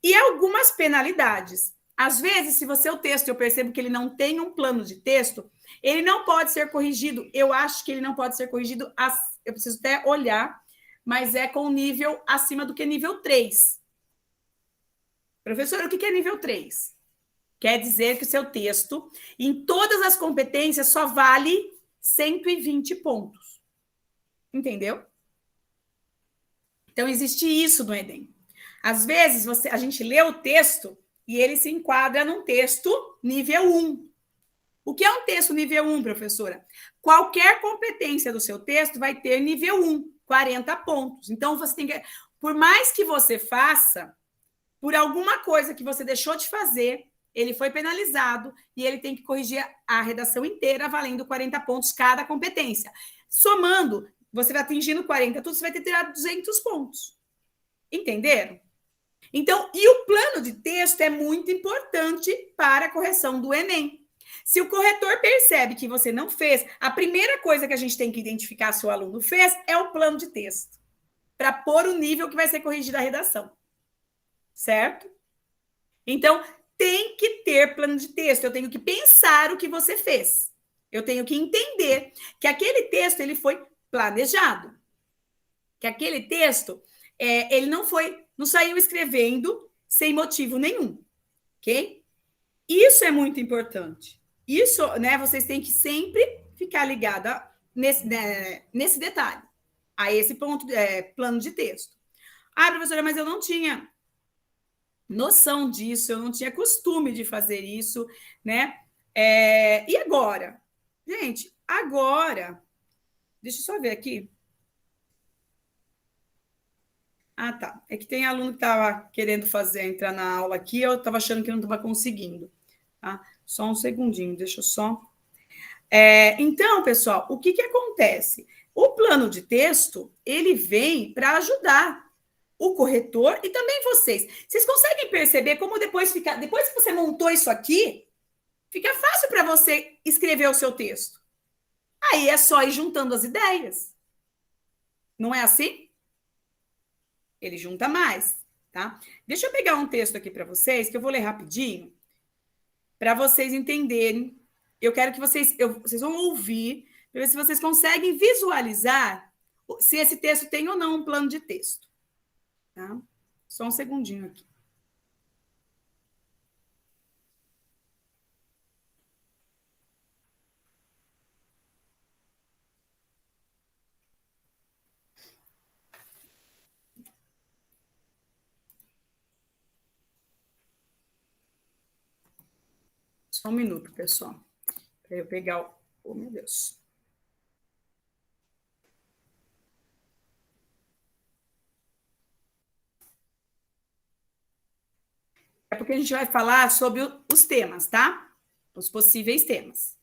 E algumas penalidades. Às vezes, se o texto, eu percebo que ele não tem um plano de texto, ele não pode ser corrigido. Eu acho que ele não pode ser corrigido, eu preciso até olhar, mas é com nível acima do que nível 3. Professor, o que é nível 3? Quer dizer que o seu texto, em todas as competências, só vale 120 pontos. Entendeu? Então, existe isso no Enem. Às vezes, a gente lê o texto e ele se enquadra num texto nível 1. O que é um texto nível 1, professora? Qualquer competência do seu texto vai ter nível 1, 40 pontos. Então, você tem que... Por mais que você faça, por alguma coisa que você deixou de fazer, ele foi penalizado e ele tem que corrigir a redação inteira, valendo 40 pontos cada competência. Somando, você vai atingindo 40, tudo, você vai ter tirado 200 pontos. Entenderam? Então, e o plano de texto é muito importante para a correção do Enem. Se o corretor percebe que você não fez, a primeira coisa que a gente tem que identificar se o aluno fez é o plano de texto, para pôr o nível que vai ser corrigido a redação. Certo? Então, tem que ter plano de texto. Eu tenho que pensar o que você fez. Eu tenho que entender que aquele texto ele foi planejado. Que aquele texto ele não saiu escrevendo sem motivo nenhum. Ok? Isso é muito importante. Isso, né, vocês têm que sempre ficar ligada nesse detalhe, a esse ponto, plano de texto. Ah, professora, mas eu não tinha noção disso, eu não tinha costume de fazer isso, né? E agora? Gente, agora, deixa eu só ver aqui. Ah, tá. É que tem aluno que estava querendo entrar na aula aqui, eu estava achando que não estava conseguindo. Tá? Só um segundinho, deixa eu só... Então, pessoal, o que acontece? O plano de texto, ele vem para ajudar o corretor e também vocês. Vocês conseguem perceber como depois que você montou isso aqui, fica fácil para você escrever o seu texto. Aí é só ir juntando as ideias. Não é assim? Ele junta mais, tá? Deixa eu pegar um texto aqui para vocês, que eu vou ler rapidinho, para vocês entenderem. Eu quero que vocês vão ouvir, para ver se vocês conseguem visualizar se esse texto tem ou não um plano de texto. Tá? Só um segundinho aqui. Só um minuto, pessoal, para eu pegar o... Oh, meu Deus. É porque a gente vai falar sobre os temas, tá? Os possíveis temas.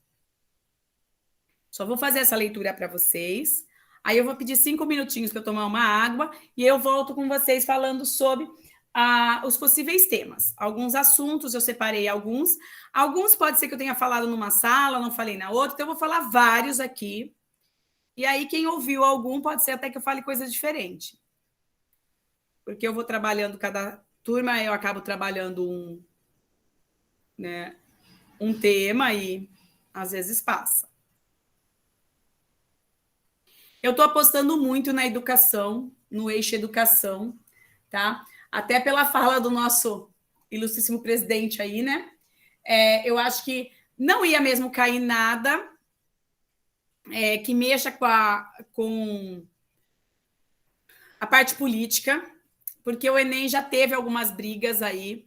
Só vou fazer essa leitura para vocês. Aí eu vou pedir 5 minutinhos para eu tomar uma água e eu volto com vocês falando sobre os possíveis temas. Alguns assuntos, eu separei alguns. Alguns pode ser que eu tenha falado numa sala, não falei na outra, então eu vou falar vários aqui. E aí, quem ouviu algum, pode ser até que eu fale coisa diferente. Porque eu vou trabalhando cada turma, eu acabo trabalhando um tema e às vezes passa. Eu estou apostando muito na educação, no eixo educação, tá? Até pela fala do nosso ilustríssimo presidente aí, né? Eu acho que não ia mesmo cair nada que mexa com a parte política, porque o Enem já teve algumas brigas aí.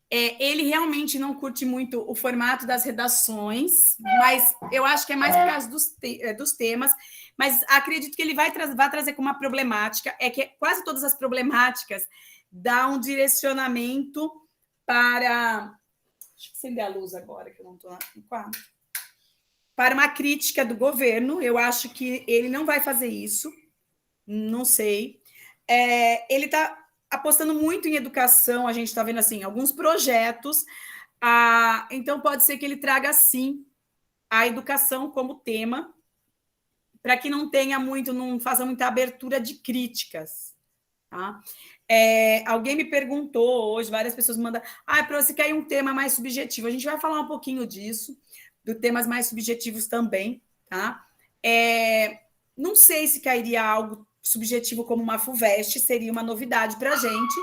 Ele realmente não curte muito o formato das redações, mas eu acho que é mais por causa dos temas. Mas acredito que ele vai trazer com uma problemática, que quase todas as problemáticas dão um direcionamento para... Deixa eu acender a luz agora, que eu não estou no quadro. Para uma crítica do governo. Eu acho que ele não vai fazer isso, não sei. Ele está apostando muito em educação, a gente está vendo assim alguns projetos, então pode ser que ele traga sim a educação como tema, para que não tenha muito, não faça muita abertura de críticas, tá? Alguém me perguntou hoje, várias pessoas me mandam, para você quer um tema mais subjetivo, a gente vai falar um pouquinho disso, de temas mais subjetivos também, tá? Não sei se cairia algo subjetivo como uma FUVEST, seria uma novidade para a gente,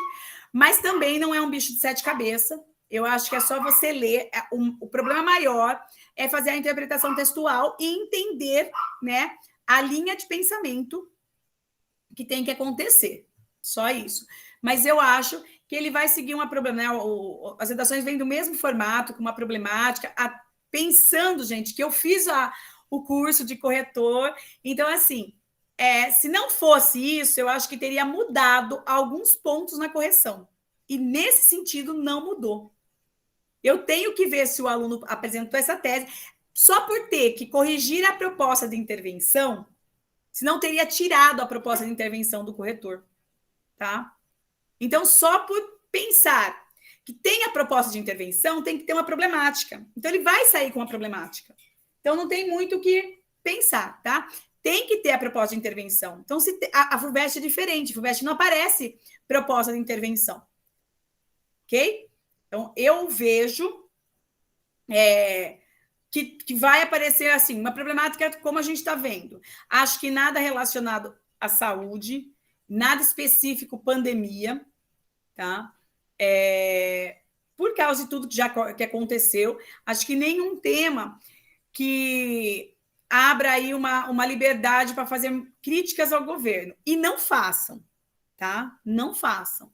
mas também não é um bicho de 7 cabeças. Eu acho que é só você ler. O problema maior é fazer a interpretação textual e entender, né, a linha de pensamento que tem que acontecer. Só isso. Mas eu acho que ele vai seguir uma problema, né? As redações vêm do mesmo formato, com uma problemática, pensando, gente, que eu fiz o curso de corretor. Então, assim, se não fosse isso, eu acho que teria mudado alguns pontos na correção. E, nesse sentido, não mudou. Eu tenho que ver se o aluno apresentou essa tese. Só por ter que corrigir a proposta de intervenção, senão teria tirado a proposta de intervenção do corretor. Tá? Então, só por pensar que tem a proposta de intervenção, tem que ter uma problemática. Então, ele vai sair com uma problemática. Então, não tem muito o que pensar, tá? Tem que ter a proposta de intervenção. Então, a FUVEST é diferente. A FUVEST não aparece proposta de intervenção. Ok? Então, eu vejo que vai aparecer assim, uma problemática como a gente está vendo. Acho que nada relacionado à saúde, nada específico pandemia, tá? Por causa de tudo que aconteceu, acho que nenhum tema que abra aí uma liberdade para fazer críticas ao governo. E não façam, tá? Não façam.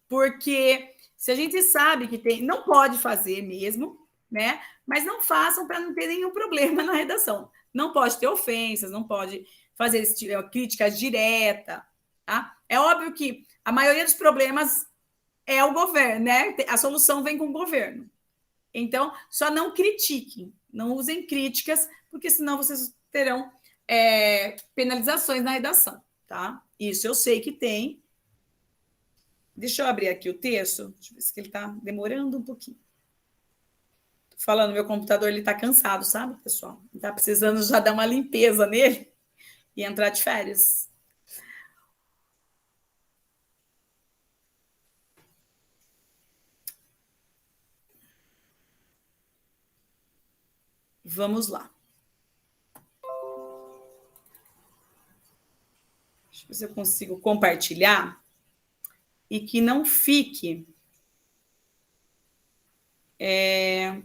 Porque se a gente sabe que não pode fazer mesmo, né? Mas não façam para não ter nenhum problema na redação. Não pode ter ofensas, não pode fazer críticas diretas, tá? É óbvio que a maioria dos problemas é o governo, né? A solução vem com o governo. Então, só não critiquem, não usem críticas, porque senão vocês terão penalizações na redação, tá? Isso eu sei que tem. Deixa eu abrir aqui o texto. Deixa eu ver se ele está demorando um pouquinho. Tô falando, meu computador ele está cansado, sabe, pessoal? Está precisando já dar uma limpeza nele e entrar de férias. Vamos lá. Deixa eu ver se eu consigo compartilhar e que não fique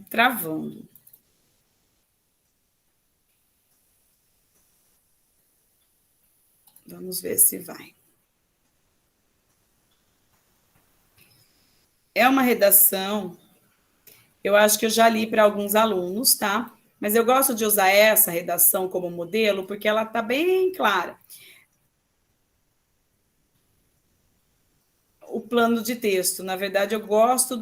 travando. Vamos ver se vai. É uma redação Eu acho que eu já li para alguns alunos, tá? Mas eu gosto de usar essa redação como modelo porque ela está bem clara. O plano de texto, na verdade, eu gosto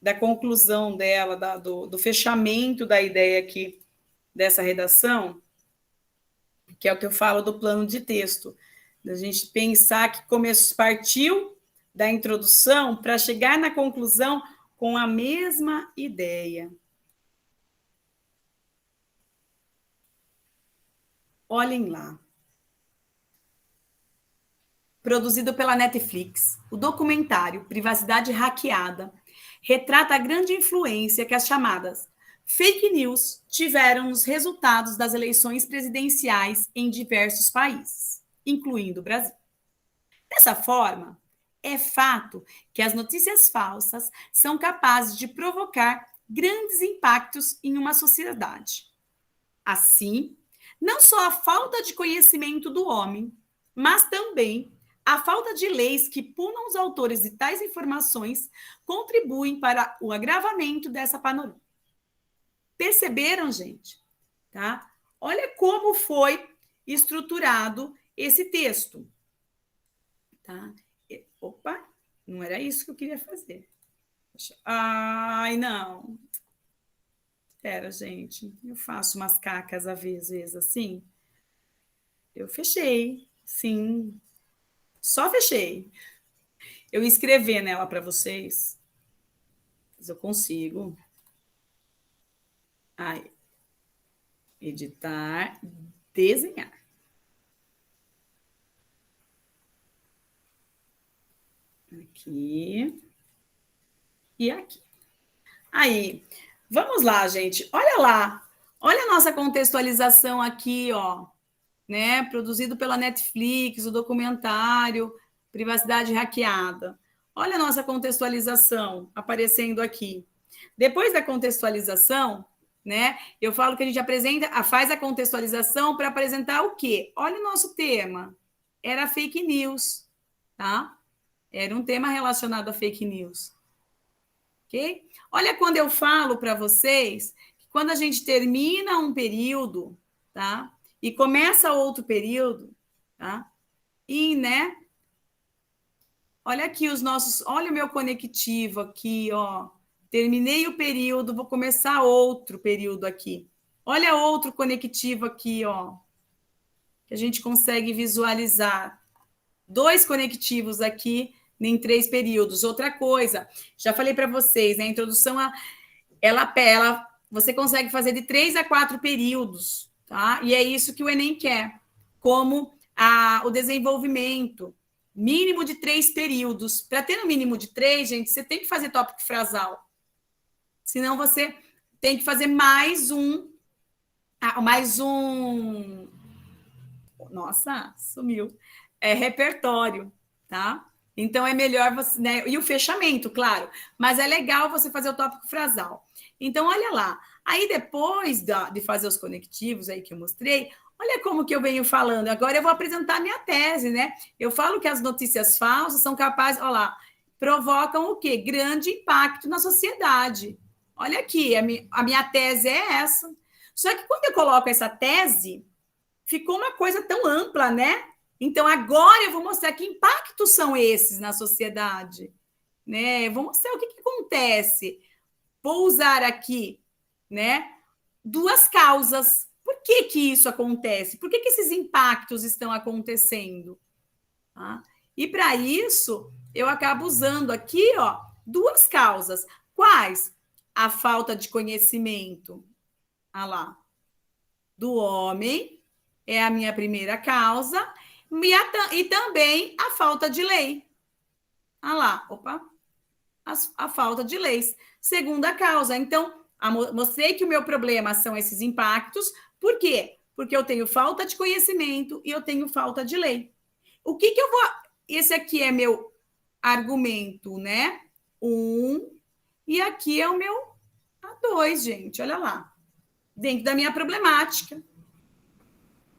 da conclusão dela, do fechamento da ideia aqui dessa redação, que é o que eu falo do plano de texto. Da gente pensar que partiu da introdução para chegar na conclusão com a mesma ideia. Olhem lá. Produzido pela Netflix, o documentário Privacidade Hackeada retrata a grande influência que as chamadas fake news tiveram nos resultados das eleições presidenciais em diversos países, incluindo o Brasil. Dessa forma, é fato que as notícias falsas são capazes de provocar grandes impactos em uma sociedade. Assim, não só a falta de conhecimento do homem, mas também a falta de leis que punam os autores de tais informações contribuem para o agravamento dessa panorama. Perceberam, gente? Tá? Olha como foi estruturado esse texto. Tá? Opa, não era isso que eu queria fazer. Ai, não. Espera, gente. Eu faço umas cacas às vezes assim. Eu fechei, sim. Só fechei. Eu ia escrever nela para vocês. Mas eu consigo. Aí. Editar, desenhar. Aqui. E aqui. Aí. Vamos lá, gente. Olha lá. Olha a nossa contextualização aqui, ó. Né? Produzido pela Netflix, o documentário Privacidade Hackeada. Olha a nossa contextualização aparecendo aqui. Depois da contextualização, né? Eu falo que a gente faz a contextualização para apresentar o quê? Olha o nosso tema. Era fake news, tá? Era um tema relacionado a fake news. Ok? Olha quando eu falo para vocês que quando a gente termina um período, tá? E começa outro período, tá? E, né? Olha aqui olha o meu conectivo aqui, ó. Terminei o período, vou começar outro período aqui. Olha outro conectivo aqui, ó. Que a gente consegue visualizar. 2 conectivos aqui em 3 períodos. Outra coisa, já falei para vocês, né? A introdução, você consegue fazer de 3 a 4 períodos, tá? E é isso que o Enem quer, como o desenvolvimento mínimo de 3 períodos. Para ter no mínimo de 3, gente, você tem que fazer tópico frasal. Senão você tem que fazer mais um. Nossa, sumiu. Repertório, tá? Então é melhor você, né? E o fechamento, claro. Mas é legal você fazer o tópico frasal. Então, olha lá. Aí, depois de fazer os conectivos aí que eu mostrei, olha como que eu venho falando. Agora eu vou apresentar a minha tese, né? Eu falo que as notícias falsas são capazes, olha lá, provocam o quê? Grande impacto na sociedade. Olha aqui, a minha tese é essa. Só que quando eu coloco essa tese, ficou uma coisa tão ampla, né? Então, agora eu vou mostrar que impactos são esses na sociedade. Né? Vou mostrar o que acontece. Vou usar aqui, né, 2 causas. Por que isso acontece? Por que esses impactos estão acontecendo? Tá? E para isso, eu acabo usando aqui, ó, 2 causas. Quais? A falta de conhecimento, lá, do homem é a minha primeira causa, e também a falta de lei. Lá, opa, a falta de leis. Segunda causa. Então, mostrei que o meu problema são esses impactos. Por quê? Porque eu tenho falta de conhecimento e eu tenho falta de lei. O que eu vou... Esse aqui é meu argumento, né? 1, e aqui é o meu A2, gente. Olha lá. Dentro da minha problemática.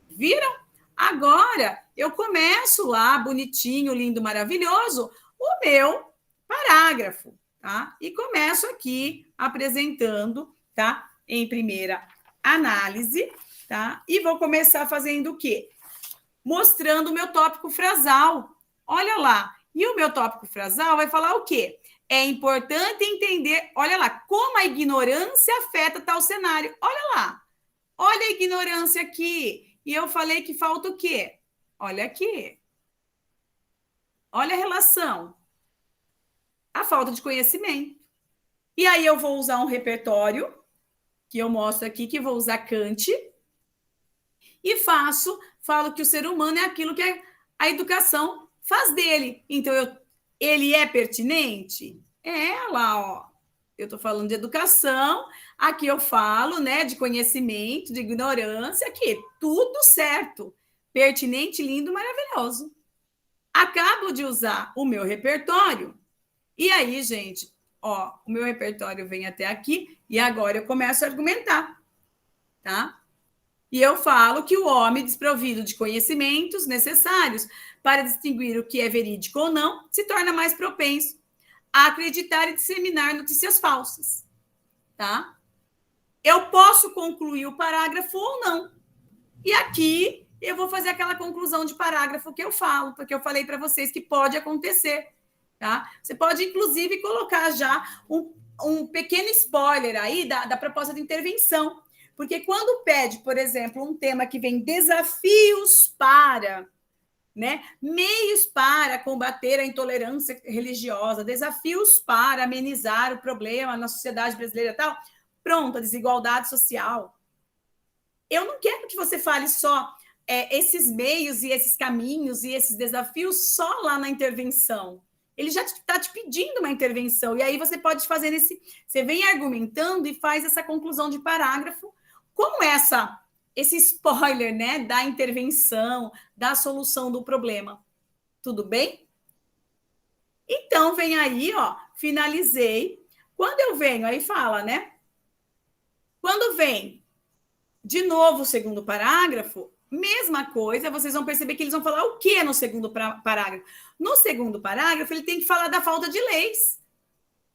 Viram? Agora, eu começo lá, bonitinho, lindo, maravilhoso, o meu parágrafo, tá? E começo aqui apresentando, tá? Em primeira análise, tá? E vou começar fazendo o quê? Mostrando o meu tópico frasal. Olha lá. E o meu tópico frasal vai falar o quê? É importante entender, olha lá, como a ignorância afeta tal cenário. Olha lá. Olha a ignorância aqui. E eu falei que falta o quê? Olha aqui. Olha a relação. A falta de conhecimento. E aí eu vou usar um repertório, que eu mostro aqui, que vou usar Kant, e falo que o ser humano é aquilo que a educação faz dele. Então, ele é pertinente? É lá, ó. Eu estou falando de educação, aqui eu falo, né, de conhecimento, de ignorância, aqui, tudo certo. Pertinente, lindo, maravilhoso. Acabo de usar o meu repertório, e aí, gente, ó, o meu repertório vem até aqui, e agora eu começo a argumentar, tá? E eu falo que o homem desprovido de conhecimentos necessários para distinguir o que é verídico ou não se torna mais propenso a acreditar e disseminar notícias falsas, tá? Eu posso concluir o parágrafo ou não. E aqui eu vou fazer aquela conclusão de parágrafo que eu falo, porque eu falei para vocês que pode acontecer, tá? Você pode, inclusive, colocar já um pequeno spoiler aí da proposta de intervenção. Porque quando pede, por exemplo, um tema que vem desafios para, né, meios para combater a intolerância religiosa, desafios para amenizar o problema na sociedade brasileira e tal, pronto, a desigualdade social. Eu não quero que você fale só esses meios e esses caminhos e esses desafios só lá na intervenção. Ele já está te pedindo uma intervenção, e aí você pode fazer você vem argumentando e faz essa conclusão de parágrafo, como esse spoiler, né, da intervenção, da solução do problema. Tudo bem? Então, vem aí, ó, finalizei. Quando eu venho, aí fala, né? Quando vem de novo o segundo parágrafo, mesma coisa, vocês vão perceber que eles vão falar o que no segundo parágrafo? No segundo parágrafo, ele tem que falar da falta de leis.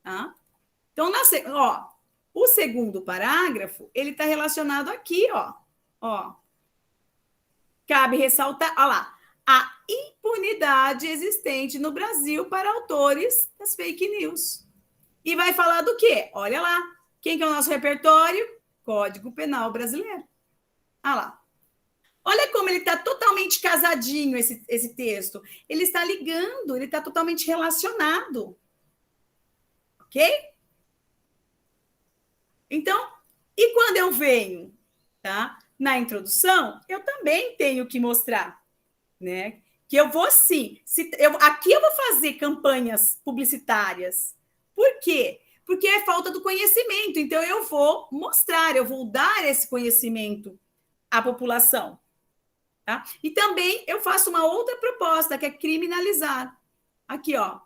Tá? Então, o segundo parágrafo, ele está relacionado aqui, ó. Cabe ressaltar, olha lá, a impunidade existente no Brasil para autores das fake news. E vai falar do quê? Olha lá, quem que é o nosso repertório? Código Penal Brasileiro. Olha lá. Olha como ele está totalmente casadinho, esse texto. Ele está ligando, ele está totalmente relacionado. Ok? Então, e quando eu venho, tá, na introdução, eu também tenho que mostrar, né, que eu vou sim. Aqui eu vou fazer campanhas publicitárias. Por quê? Porque é falta do conhecimento. Então, eu vou mostrar, eu vou dar esse conhecimento à população. Tá? E também eu faço uma outra proposta, que é criminalizar. Aqui, ó.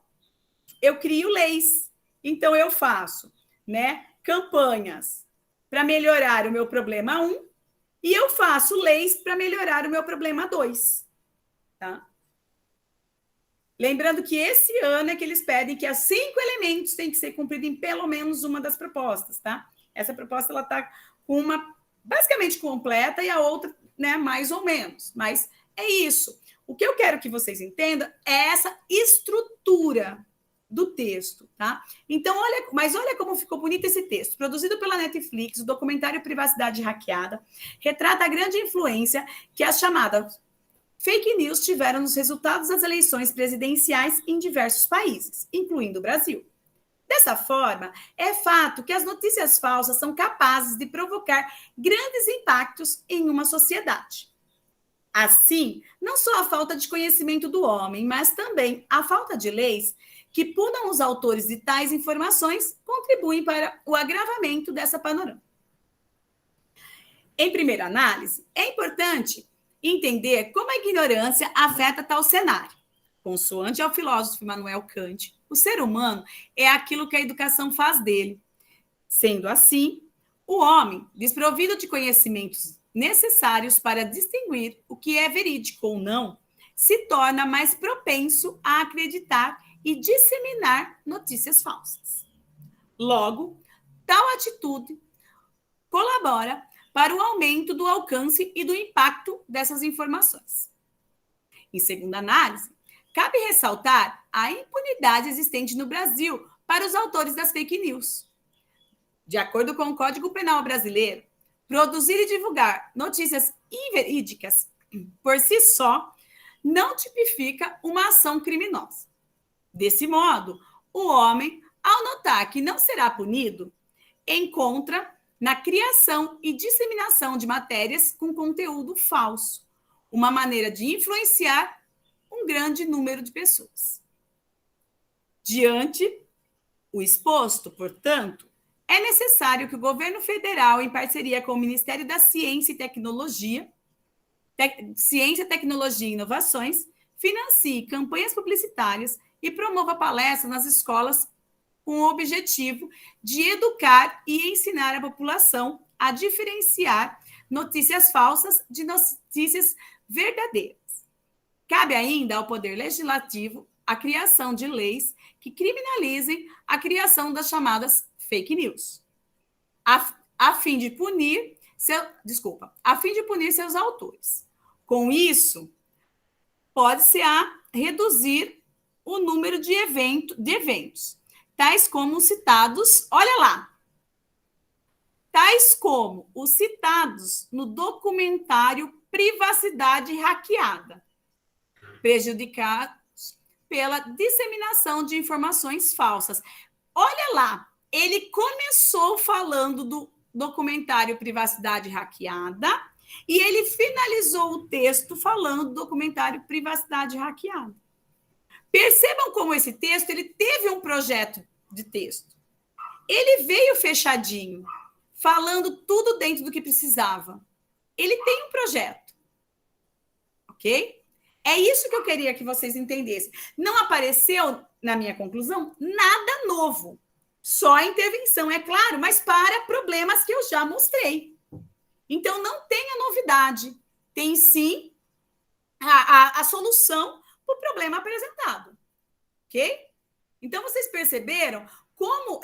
Eu crio leis. Então, eu faço, né, campanhas para melhorar o meu problema 1 e eu faço leis para melhorar o meu problema 2. Tá? Lembrando que esse ano é que eles pedem que os 5 elementos têm que ser cumpridos em pelo menos uma das propostas. Tá? Essa proposta está com uma basicamente completa e a outra, né, mais ou menos. Mas é isso. O que eu quero que vocês entendam é essa estrutura do texto, tá? Então, olha como ficou bonito esse texto. Produzido pela Netflix, o documentário Privacidade Hackeada retrata a grande influência que as chamadas fake news tiveram nos resultados das eleições presidenciais em diversos países, incluindo o Brasil. Dessa forma, é fato que as notícias falsas são capazes de provocar grandes impactos em uma sociedade. Assim, não só a falta de conhecimento do homem, mas também a falta de leis que punam os autores de tais informações contribuem para o agravamento dessa panorama. Em primeira análise, é importante entender como a ignorância afeta tal cenário. Consoante ao filósofo Immanuel Kant, o ser humano é aquilo que a educação faz dele. Sendo assim, o homem, desprovido de conhecimentos necessários para distinguir o que é verídico ou não, se torna mais propenso a acreditar e disseminar notícias falsas. Logo, tal atitude colabora para o aumento do alcance e do impacto dessas informações. Em segunda análise, cabe ressaltar a impunidade existente no Brasil para os autores das fake news. De acordo com o Código Penal brasileiro, produzir e divulgar notícias inverídicas por si só não tipifica uma ação criminosa. Desse modo, o homem, ao notar que não será punido, encontra na criação e disseminação de matérias com conteúdo falso, uma maneira de influenciar um grande número de pessoas. Diante o exposto, portanto, é necessário que o governo federal, em parceria com o Ministério da Ciência e Tecnologia, Tecnologia e Inovações, financie campanhas publicitárias e promova palestras nas escolas com o objetivo de educar e ensinar a população a diferenciar notícias falsas de notícias verdadeiras. Cabe ainda ao Poder Legislativo a criação de leis que criminalizem a criação das chamadas fake news, a fim de punir seus autores. Com isso, pode-se reduzir o número de eventos, tais como os citados, olha lá, tais como os citados no documentário Privacidade Hackeada, prejudicados pela disseminação de informações falsas. Olha lá, ele começou falando do documentário Privacidade Hackeada e ele finalizou o texto falando do documentário Privacidade Hackeada. Percebam como esse texto, ele teve um projeto de texto. Ele veio fechadinho, falando tudo dentro do que precisava. Ele tem um projeto. Ok? É isso que eu queria que vocês entendessem. Não apareceu, na minha conclusão, nada novo. Só a intervenção, é claro, mas para problemas que eu já mostrei. Então, não tem a novidade. Tem, sim, a solução para o problema apresentado. Ok? Então, vocês perceberam como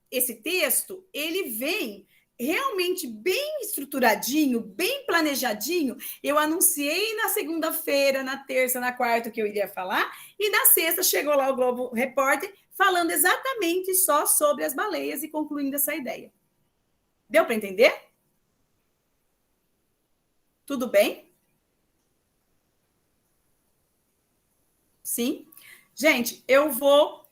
esse texto, ele vem realmente bem estruturadinho, bem planejadinho. Eu anunciei na segunda-feira, na terça, na quarta que eu iria falar, e na sexta chegou lá o Globo Repórter falando exatamente só sobre as baleias e concluindo essa ideia. Deu para entender? Tudo bem? Sim? Gente, eu vou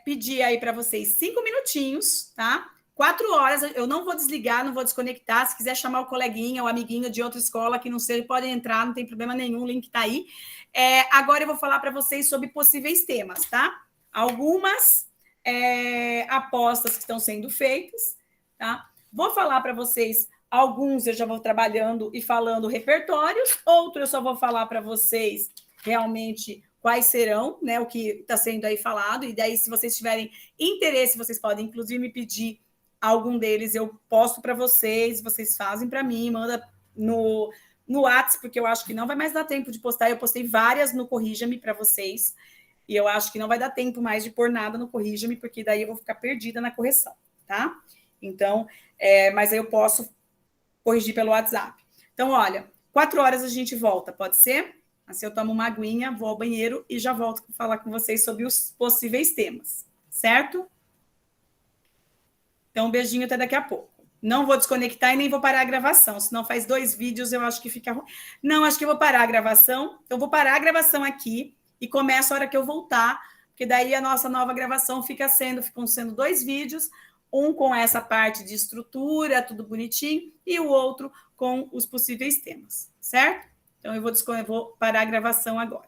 pedir aí para vocês 5 minutinhos, tá? 4 horas, eu não vou desligar, não vou desconectar. Se quiser chamar o coleguinha, o amiguinho de outra escola que não seja, podem entrar, não tem problema nenhum, o link está aí. Agora eu vou falar para vocês sobre possíveis temas, tá? Algumas apostas que estão sendo feitas, tá? Vou falar para vocês, alguns eu já vou trabalhando e falando repertórios, outros eu só vou falar para vocês realmente quais serão, né, o que está sendo aí falado, e daí, se vocês tiverem interesse, vocês podem, inclusive, me pedir algum deles, eu posto para vocês fazem para mim, manda no WhatsApp, porque eu acho que não vai mais dar tempo de postar, eu postei várias no Corrija-me para vocês, e eu acho que não vai dar tempo mais de pôr nada no Corrija-me, porque daí eu vou ficar perdida na correção, tá? Então, mas aí eu posso corrigir pelo WhatsApp. Então, olha, 4 horas a gente volta, pode ser? Assim eu tomo uma aguinha, vou ao banheiro e já volto para falar com vocês sobre os possíveis temas, certo? Então, um beijinho até daqui a pouco. Não vou desconectar e nem vou parar a gravação, senão faz 2 vídeos, eu acho que fica ruim. Não, acho que eu vou parar a gravação. Então, vou parar a gravação aqui e começo a hora que eu voltar, porque daí a nossa nova gravação ficam sendo 2 vídeos, um com essa parte de estrutura, tudo bonitinho, e o outro com os possíveis temas, certo? Então, eu vou parar a gravação agora.